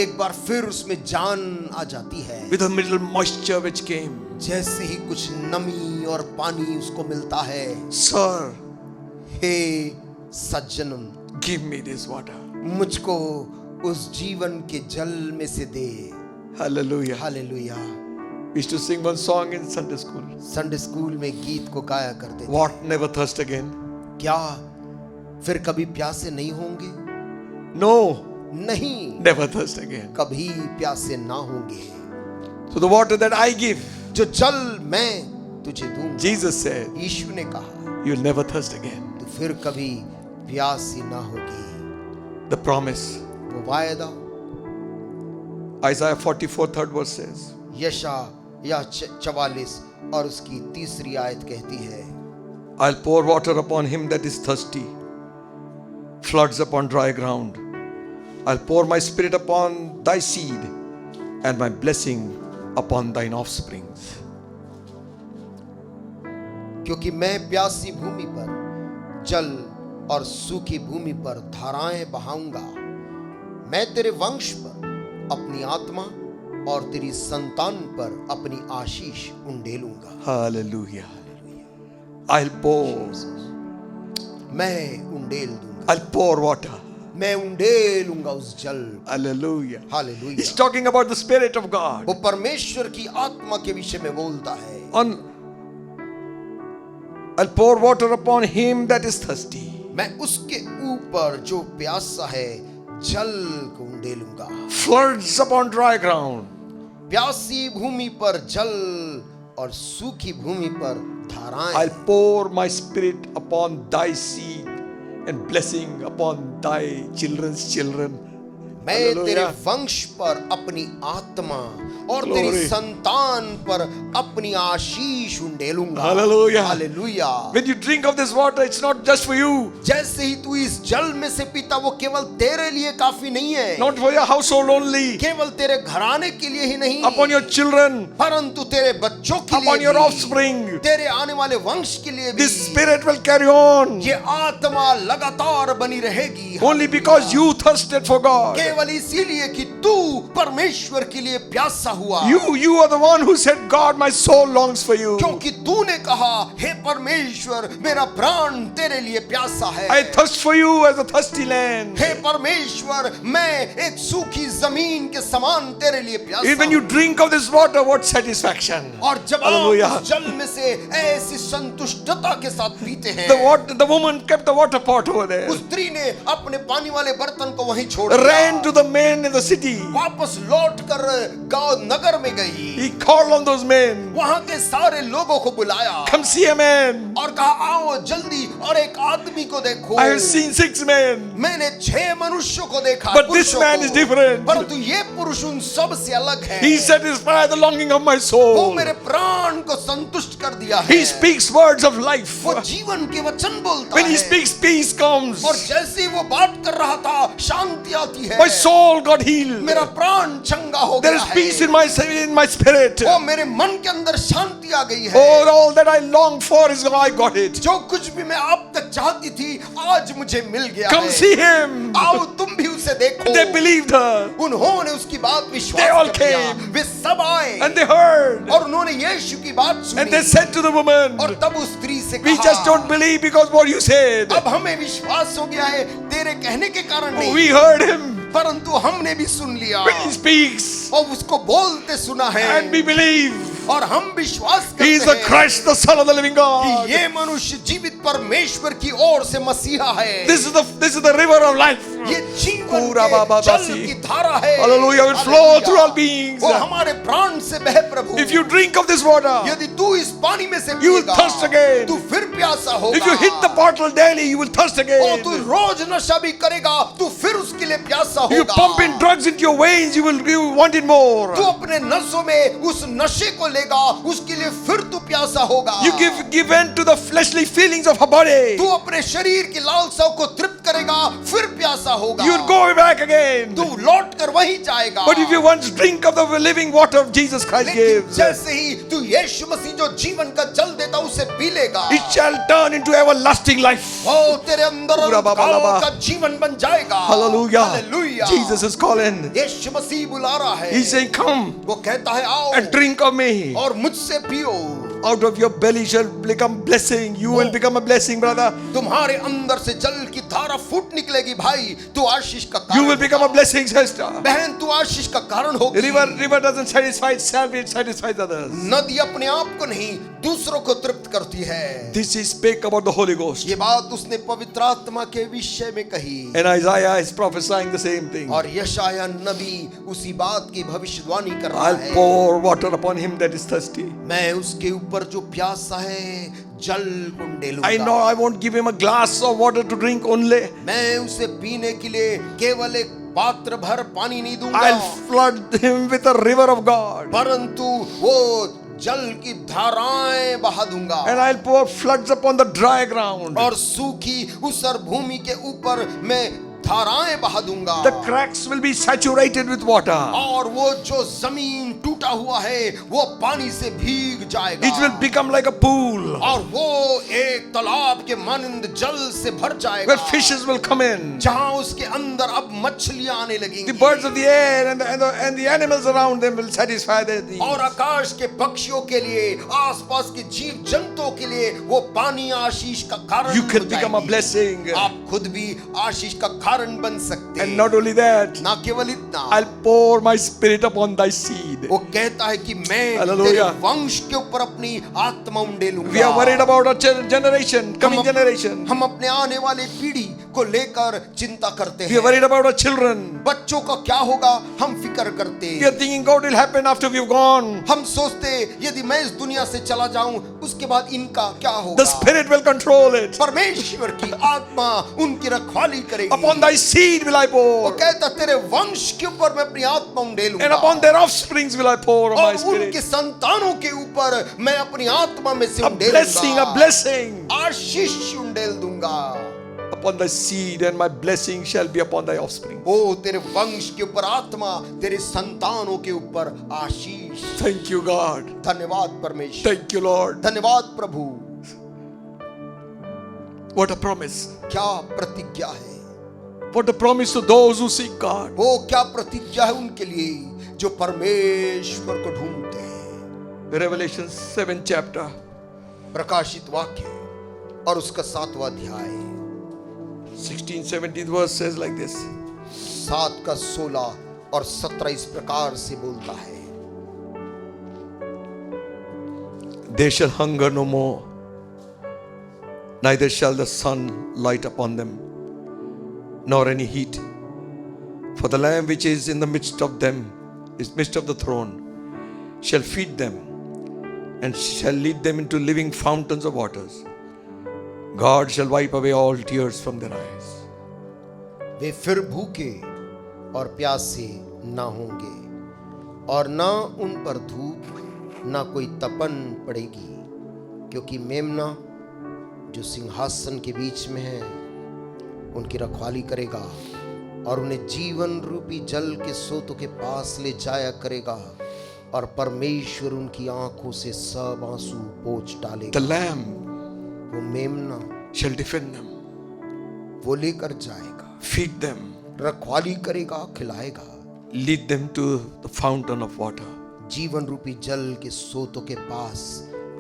एक बार फिर उसमें जान आ जाती है, With a little moisture which came. जैसे ही कुछ नमी और पानी उसको मिलता है। Sir, hey Sajjan, give me this water. मुझको उस जीवन के जल में से दे। Hallelujah. Hallelujah. We used to sing one song in Sunday school. Sunday school में गीत को गाया करते थे। What, never thirst again? क्या फिर कभी प्यासे नहीं होंगे? No, नहीं, never thirst again. कभी प्यासे ना होंगे। So the water that I give, जो जल मैं तुझे दूंगा, Jesus said, यीशु ने कहा, you'll never thirst again. तो फिर कभी प्यासी ना होगी। The promise. वो वायदा Isaiah 44 3rd verse says, यशायाह 44 और उसकी 3री आयत कहती है, I'll pour water upon him that is thirsty, floods upon dry ground. I'll pour my spirit upon thy seed and my blessing upon thine offsprings. क्योंकि मैं प्यासी भूमि पर जल और सूखी भूमि पर धाराएं बहाऊंगा। मैं तेरे वंश पर अपनी आत्मा और तेरी संतान पर अपनी आशीष उंडेलूंगा। Hallelujah. I'll pour. मैं उंडेल दूंगा, I'll pour water. मैं उंडेलूंगा उस जल। Hallelujah. Hallelujah. He's talking about the Spirit of God. वो परमेश्वर की आत्मा के विषय में बोलता है। I'll pour water upon him that is thirsty. मैं उसके ऊपर जो प्यासा है जल को उंडेलूंगा। Floods upon dry ground. प्यासी भूमि पर जल और सूखी भूमि पर धाराएं। I'll pour my spirit upon thy seed and blessing upon thy children's children. मैं Hallelujah. तेरे वंश पर अपनी आत्मा और तेरी Glory. संतान पर अपनी आशीष उंडेलूंगा। Hallelujah. Hallelujah. When you drink of this water, it's not just for you, जैसे ही तू इस जल में से पीता, वो केवल तेरे लिए काफी नहीं है, not for your household only, केवल तेरे घराने के लिए ही नहीं, upon your children, परंतु तेरे बच्चों के upon लिए your भी, offspring. तेरे आने वाले वंश के लिए भी। This spirit will carry on ये आत्मा लगातार बनी रहेगी, only because you thirsted for God. केवल इसीलिए कि तू परमेश्वर के लिए प्यासा हुआ। You are the one who said, God, my soul longs for you. क्योंकि तूने कहा, हे परमेश्वर, मेरा प्राण तेरे लिए प्यासा है। I thirst for you as a thirsty land. हे परमेश्वर, मैं एक सूखी जमीन के समान तेरे लिए प्यासा When you drink of this water, what satisfaction. और जब Hallelujah. आप उस जल में से ऐसी संतुष्टता के साथ पीते हैं, The woman kept the water pot over there, उस स्त्री ने अपने पानी वाले बर्तन को वहीं छोड़ दिया, ran to the men in the city. वापस लौट कर गांव नगर में गई, He called on those men, वहां के सारे लोगों को बुलाया come see a man. और कहा, आओ जल्दी और एक आदमी को देखो। I have seen 6 men, मैंने 6 मनुष्यों को देखा, but this पुरुषों man को, is different. परंतु ये पुरुष उन सब से अलग है। He satisfied the longing of my वो soul. मेरे प्राण को संतुष्ट कर दिया है। He speaks words of life. वो जीवन के वचन बोलता When he है, speaks, peace comes. और जैसे ही वो बात कर रहा था, शांति आती है। By soul got healed. मेरा प्राण चंगा हो There गया is peace है। in my spirit. ओ मेरे मन के अंदर शांति आ गई है। Oh, all that I longed for is I got it. जो कुछ भी मैं आप तक चाहती थी आज मुझे मिल गया Come है। see him. आओ तुम भी उसे देखो। They believed her. उन्होंने उसकी बात They विश्वास all कर लिया। came. वे सब आए And they heard. और उन्होंने यीशु की बात And they सुनी said to the woman, और तब उस स्त्री से we just don't कहा believe because what you said. अब हमें विश्वास हो गया है तेरे कहने के कारण नहीं, We heard him. परंतु हमने भी सुन लिया When he speaks. और उसको बोलते सुना है And we believe. और हम विश्वास He is करते the हैं Christ, the Son of the living God. कि ये मनुष्य जीवित परमेश्वर की ओर से मसीहा है। This is the river of life. ये जीवन पूरा बाबा के जल दासी। की धारा है। Hallelujah, will flow hallelujah. through all beings. वो हमारे प्राण से बहे प्रभु। If you drink of this water, यदि तू इस पानी में से You will पिएगा, thirst again. तू फिर प्यासा होगा। if you hit the bottle daily, you will thirst और again. तू रोज नशा भी करेगा, तू फिर उसके लिए प्यासा If you होगा। pump in drugs into your veins, you will want it more. तू अपने नसों में उस नशे को लेगा, उसके लिए फिर तू प्यासा होगा। You give in to the fleshly feelings of her body. तू अपने शरीर की लालसाओं को तृप्त करेगा, फिर प्यासा होगा। You will go back again. तू लौट कर वहीं जाएगा। But if you once drink of the living water of Jesus Christ लेकिन gives, जैसे ही तू यीशु मसीह जो जीवन का जल देता उसे पी लेगा, it shall turn into everlasting life. वो तेरे अंदर पूरा बाबा अनंतकाल लाबा। का जीवन बन जाएगा। Hallelujah. Hallelujah. Jesus is calling. यीशु मसीह बुला रहा है। He's saying, come वो कहता है आओ and drink of me. और मुझसे पियो। Out of your belly shall become blessing. You will become a blessing, brother. तुम्हारे अंदर से जल की धारा फूट निकलेगी भाई, तू आशीष का कारण You will become a होगा। blessing, sister. बहन तू आशीष का कारण होगी। River doesn't satisfy itself, it satisfies others. नदी अपने आप को नहीं दूसरों को तृप्त करती है। This is spake about the Holy Ghost. ये बात उसने पवित्र आत्मा के विषय में कही। And Isaiah is prophesying the same thing. और यशाया नबी उसी बात की भविष्यवाणी कर रहा I'll है। pour water upon him that is thirsty. मैं उसके ऊपर जो प्यासा है जल कुंडेलूंगा। I know I won't give him a glass of water to drink only. मैं उसे पीने के लिए केवल एक पात्र भर पानी नहीं दूंगा, I'll flood him with a river of God. परंतु वो जल की धाराएं बहा दूंगा। And I'll pour floods upon the dry ground. और सूखी ऊसर भूमि के ऊपर मैं धाराएं बहा दूंगा। The cracks will be saturated with water. और वो जो जमीन टूटा हुआ है वो पानी से भीग जाएगा। It will become like a pool और वो एक तालाब के मानंद जल से भर जाएगा, where fishes will come in. जहां उसके अंदर अब मछलियां आने लगेंगी। The birds of the air and the animals around them will satisfy their needs. और आकाश के पक्षियों के लिए, आसपास के जीव जंतुओं के लिए वो पानी आशीष का कारण You हो can become a जाएगी। blessing. आप खुद भी आशीष का कारण बन सकते And हैं। not only that, ना केवल इतना, I'll pour my spirit upon thy seed. वो कहता है कि मैं Hallelujah. तेरे वंश के ऊपर अपनी आत्मा उंडेलूंगा। We are worried about our generation, coming generation. हम अपने आने वाले पीढ़ी को लेकर चिंता करते We are हैं। worried about our children. बच्चों का क्या होगा हम फिक्र करते We are thinking God will happen after we've gone. हम सोचते यदि मैं इस दुनिया से चला जाऊं उसके बाद इनका क्या होगा। The Spirit will control it. परमेश्वर की आत्मा उनकी रखवाली करेगी। Upon thy seed will I वो pour, कहता तेरे वंश के ऊपर मैं अपनी आत्मा उंडेलूंगा and upon their offsprings will I pour of my और उनके spirit. संतानों के ऊपर मैं अपनी आत्मा में से A blessing, a उंडेलूंगा, blessing. आशीष उंडेल दूंगा। Upon thy seed, and my blessing shall be upon thy offspring. ओ तेरे वंश के ऊपर आत्मा, तेरे संतानों के ऊपर आशीष। Thank you, God. धन्यवाद परमेश्वर, Thank you, Lord. धन्यवाद प्रभु। What a promise. क्या प्रतिज्ञा है, What a promise to those who seek God. वो क्या प्रतिज्ञा है उनके लिए जो परमेश्वर को ढूंढते हैं। Revelation 7 chapter. प्रकाशित वाक्य और उसका 7वां अध्याय 16-17 verse says like this. 7 का 16 और 17 इस प्रकार से बोलता है। They shall hunger no more, neither shall the sun light upon them, nor any heat. For the Lamb which is in the midst of them, is midst of the throne, shall feed them, and shall lead them into living fountains of waters. God shall wipe away all tears from their eyes. वे फिर भूखे और प्यासे ना होंगे और ना उन पर धूप ना कोई तपन पड़ेगी, क्योंकि मेमना जो सिंहासन के बीच में है उनकी रखवाली करेगा और उन्हें जीवन रूपी जल के सोतों के पास ले जाया करेगा और परमेश्वर उनकी आंखों से सब आंसू पोंछ The डालेगा। Lamb वो मेमना shall defend them, वो लेकर जाएगा, feed them, रखवाली करेगा, खिलाएगा, lead them to the fountain of water. जीवन रूपी जल के सोतों के पास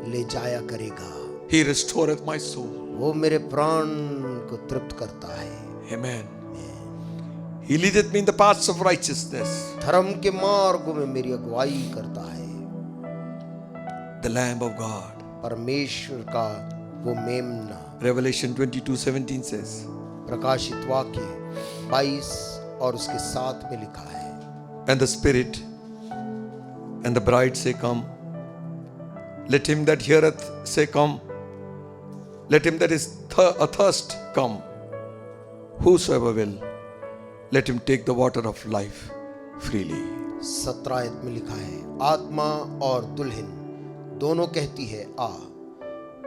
ले जाया करेगा। He restoreth my soul. वो मेरे प्राण को तृप्त करता है। Amen. He leadeth me in the paths of righteousness. धर्म के मार्गों में मेरी अगुवाई करता है। The Lamb of God. परमेश्वर का वो मेमना। Revelation 22:17 says, प्रकाशित वाक्य 22 और उसके 7 में लिखा है, and the Spirit and the bride say, Come. Let him that heareth say, Come. Let him that is athirst come. Whosoever will, let him take the water of life freely. 17 आयत में लिखा है, आत्मा और दुल्हन दोनों कहती है आ,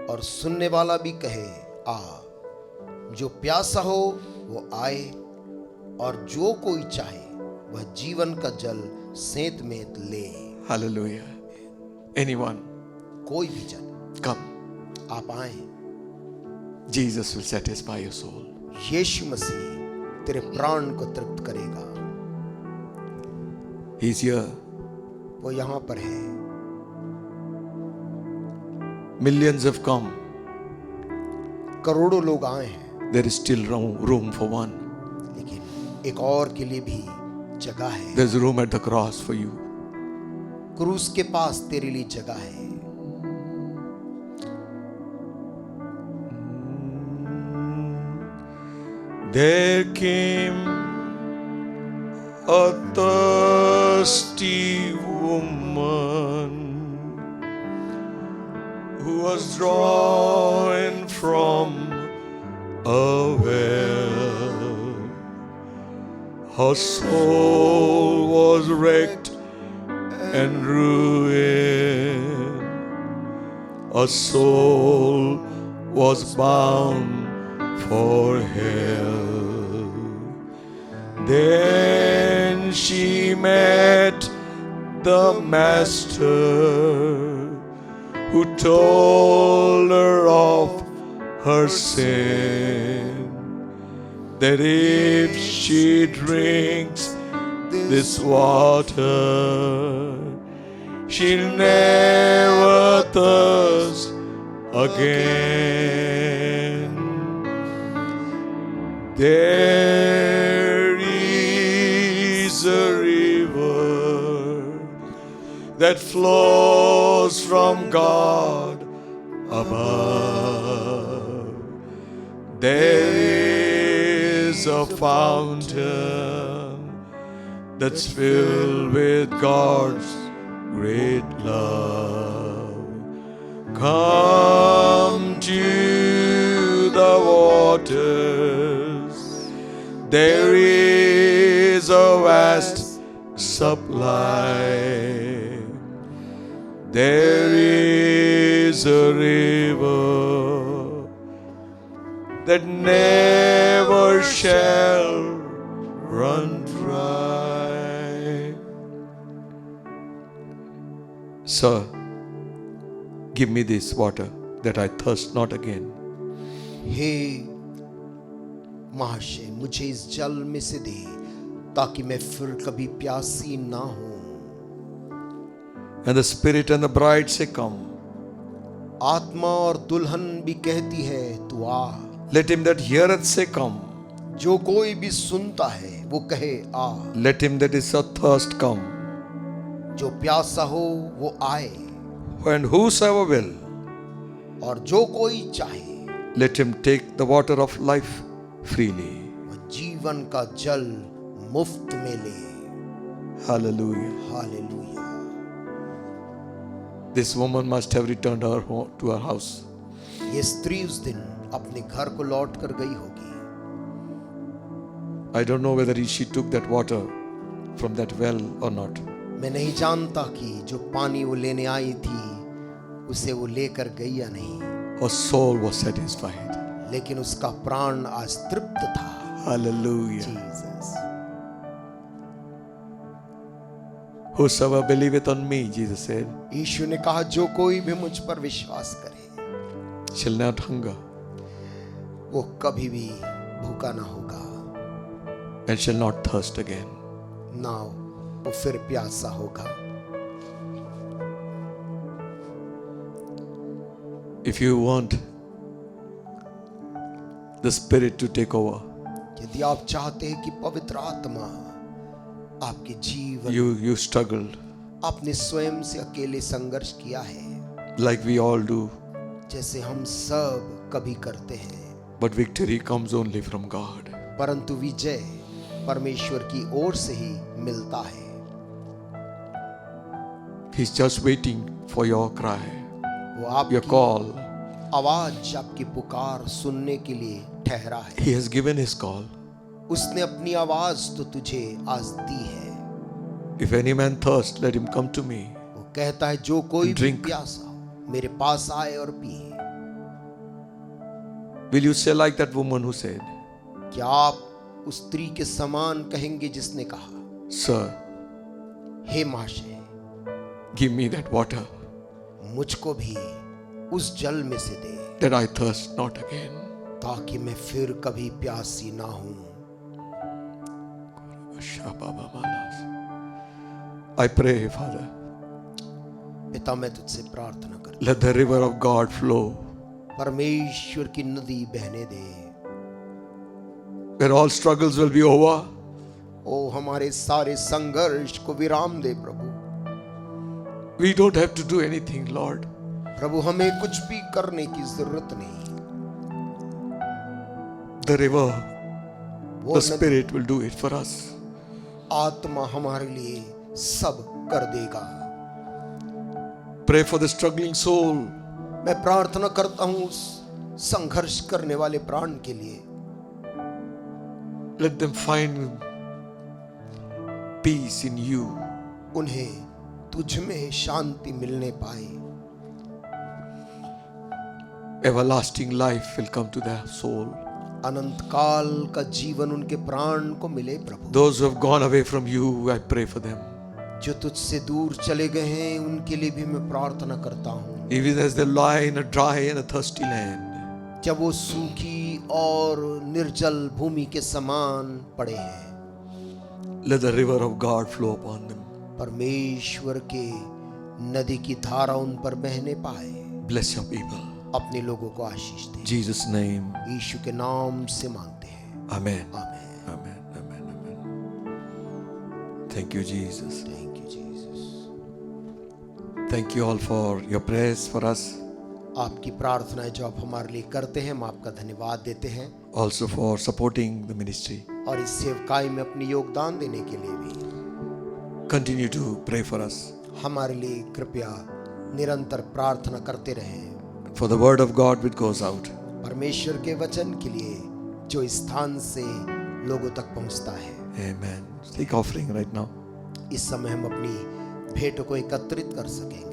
और सुनने वाला भी कहे आ। जो प्यासा हो वो आए, और जो कोई चाहे वह जीवन का जल सेंत में ले। Hallelujah. Anyone, कोई भी जन, come. आप आए। Jesus will satisfy your soul. यीशु मसीह तेरे प्राण को तृप्त करेगा। He's here. वो यहाँ पर है। Millions have come. करोड़ों लोग आए हैं, There is still room for one. लेकिन एक और के लिए भी जगह है। There's room at the cross for you. क्रूस के पास तेरे लिए जगह है। There came a thirsty woman who was drawn from a well. Her soul was wrecked and ruined. Her soul was bound for hell. Then she met the Master, who told her of her sin, that if she drinks this water, she'll never thirst again. There is a river that flows from God above. There is a fountain that's filled with God's great love. Come to the waters. There is a vast supply. There is a river that never shall run dry. Sir, give me this water that I thirst not again. हे महाशय, मुझे इस जल में से दे, ताकि मैं फिर कभी प्यासी ना हूं। And the Spirit and the bride say, Come. आत्मा और दुल्हन भी कहती है, तू आ। Let him that heareth say, Come. जो कोई भी सुनता है वो कहे आ। Let him that is athirst come. जो प्यासा हो वो आए, And whosoever will, और जो कोई चाहे let him take the water of life freely. वो जीवन का जल मुफ्त में ले। Hallelujah. Hallelujah. This woman must have returned her home, to her house. ये स्त्री उस दिन अपने घर को लौट कर गई होगी। I don't know whether she took that water from that well or not. मैं नहीं जानता कि जो पानी वो लेने आई थी उसे वो लेकर गई या नहीं, Her soul was satisfied. लेकिन उसका प्राण आज तृप्त था। Hallelujah. Jesus. Whosoever believeth on me, Jesus said, यीशु ने कहा जो कोई भी मुझ पर विश्वास करे shall not hunger वो कभी भी भूखा ना होगा, and shall not thirst again. ना वो फिर प्यासा होगा। If you want the Spirit to take over, यदि आप चाहते हैं कि पवित्र आत्मा आपके जीवन, you struggled आपने स्वयं से अकेले संघर्ष किया है like we all do, जैसे हम सब कभी करते हैं, but victory comes only from God. परंतु विजय परमेश्वर की ओर से ही मिलता है। He's just waiting for your cry, वो your आपकी call. आवाज, आपकी पुकार सुनने के लिए ठहरा है। He has given his call. उसने अपनी आवाज तो तुझे आज दी है। If any man thirst, let him come to me. वो कहता है जो कोई भी Drink. प्यासा हो मेरे पास आए और पिए। Will you say like that woman who said, क्या आप उस स्त्री के समान कहेंगे जिसने कहा, Sir, हे महाशय, give me that water मुझको भी उस जल में से दे, that I thirst not again. ताकि मैं फिर कभी प्यासी ना हूं। I pray, Father, पिता मैं तुझसे प्रार्थना कर, let the river of God flow, परमेश्वर की नदी बहने दे। where all struggles will be over, ओ हमारे सारे संघर्ष को विराम दे प्रभु। we don't have to do anything, Lord. प्रभु हमें कुछ भी करने की जरूरत नहीं। The river, वो the नदी, Spirit will do it for us. आत्मा हमारे लिए सब कर देगा। Pray for the struggling soul. मैं प्रार्थना करता हूं उस संघर्ष करने वाले प्राण के लिए। Let them find peace in you. उन्हें तुझ में शांति मिलने पाए। Everlasting life will come to their soul. अनंत काल का जीवन उनके प्राण को मिले प्रभु। Those who have gone away from you, I pray for them. जो तुझसे दूर चले गए हैं उनके लिए भी मैं प्रार्थना करता हूँ। Even as they lie in a dry and a thirsty land, जब वो सूखी और निर्जल भूमि के समान पड़े हैं, let the river of God flow upon them. परमेश्वर के नदी की धारा उन पर बहने पाए। Bless your people. अपने लोगों को आशीष दे। Jesus' name. यीशु के नाम से मांगते हैं, Amen. आमीन। Amen. Amen. Amen. Thank you, Jesus. Thank you Jesus. Thank you all for your prayers for us. आपकी प्रार्थनाएं जो आप हमारे लिए करते हैं, हम आपका धन्यवाद देते हैं। Also for supporting the ministry. और इस सेवकाई में अपनी योगदान देने के लिए भी Continue to pray for us. हमारे लिए कृपया निरंतर प्रार्थना करते रहें। For the word of God which goes out. परमेश्वर के वचन के लिए जो इस स्थान से लोगों तक पहुंचता है। Amen. Take offering right now. इस समय हम अपनी भेंटों को एकत्रित कर सकेंगे।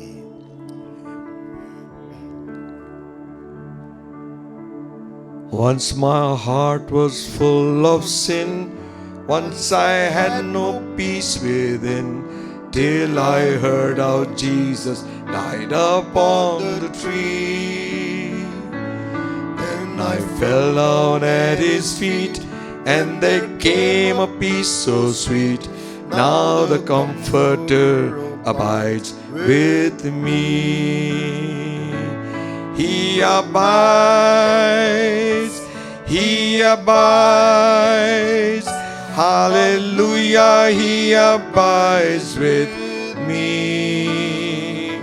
Once my heart was full of sin, once I had no peace within, till I heard how Jesus died upon the tree. Then I fell down at his feet, and there came a peace so sweet. Now the Comforter abides with me. He abides, he abides. Hallelujah, he abides with me.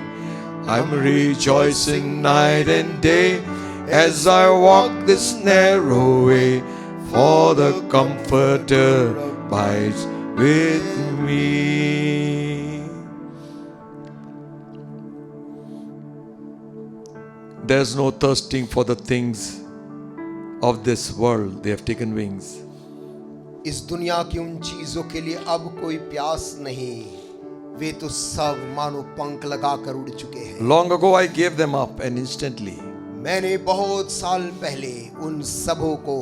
I'm rejoicing night and day as I walk this narrow way, for the Comforter abides with me. There's no thirsting for the things of this world. They have taken wings. इस दुनिया की उन चीजों के लिए अब कोई प्यास नहीं, वे तो सब मानो पंख लगाकर उड़ चुके हैं। Long ago I gave them up, and instantly मैंने बहुत साल पहले उन सबों को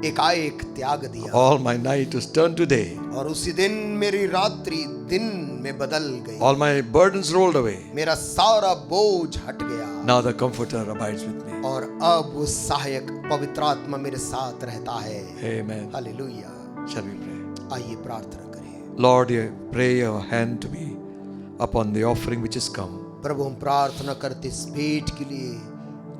एकाएक त्याग दिया All my night was turned to day. और उसी दिन मेरी रात्रि दिन में बदल गई। All my burdens rolled away. मेरा सारा बोझ हट गया Now the Comforter abides with me. और अब वो सहायक पवित्र आत्मा मेरे साथ रहता है। Amen. Hallelujah. Shall we pray? आइए प्रार्थना करें। Lord, you pray your hand to be upon the offering which has come. प्रभु हम प्रार्थना करते इस भेंट के लिए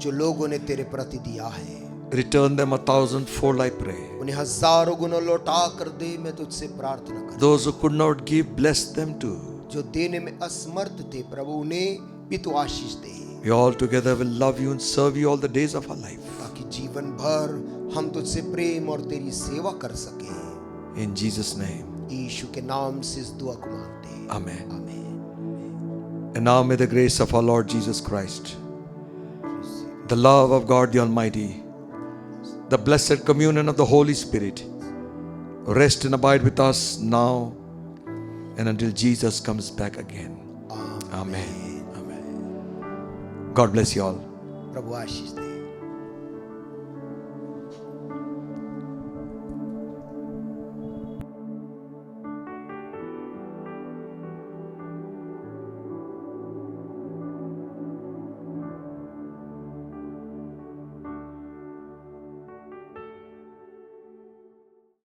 जो लोगों ने तेरे प्रति दिया है, Return them 1,000-fold, I pray. उन्हें हजारों गुना लौटा कर दे। मैं तुझसे प्रार्थना कर, Those who could not give, bless them too. जो देने में असमर्थ थे प्रभु उन्हें भी तू आशीष दे, We all together will love you and serve you all the days of our life. ताकि जीवन भर हम तुझसे प्रेम और तेरी सेवा कर सके। In Jesus' name. यीशु के नाम से इस दुआ को मांगते हैं, Amen. आमीन। And now may the grace of our Lord Jesus Christ, the love of God the Almighty, the blessed communion of the Holy Spirit rest and abide with us now and until Jesus comes back again. Amen. Amen. God bless you all. Prabhu Ashish they.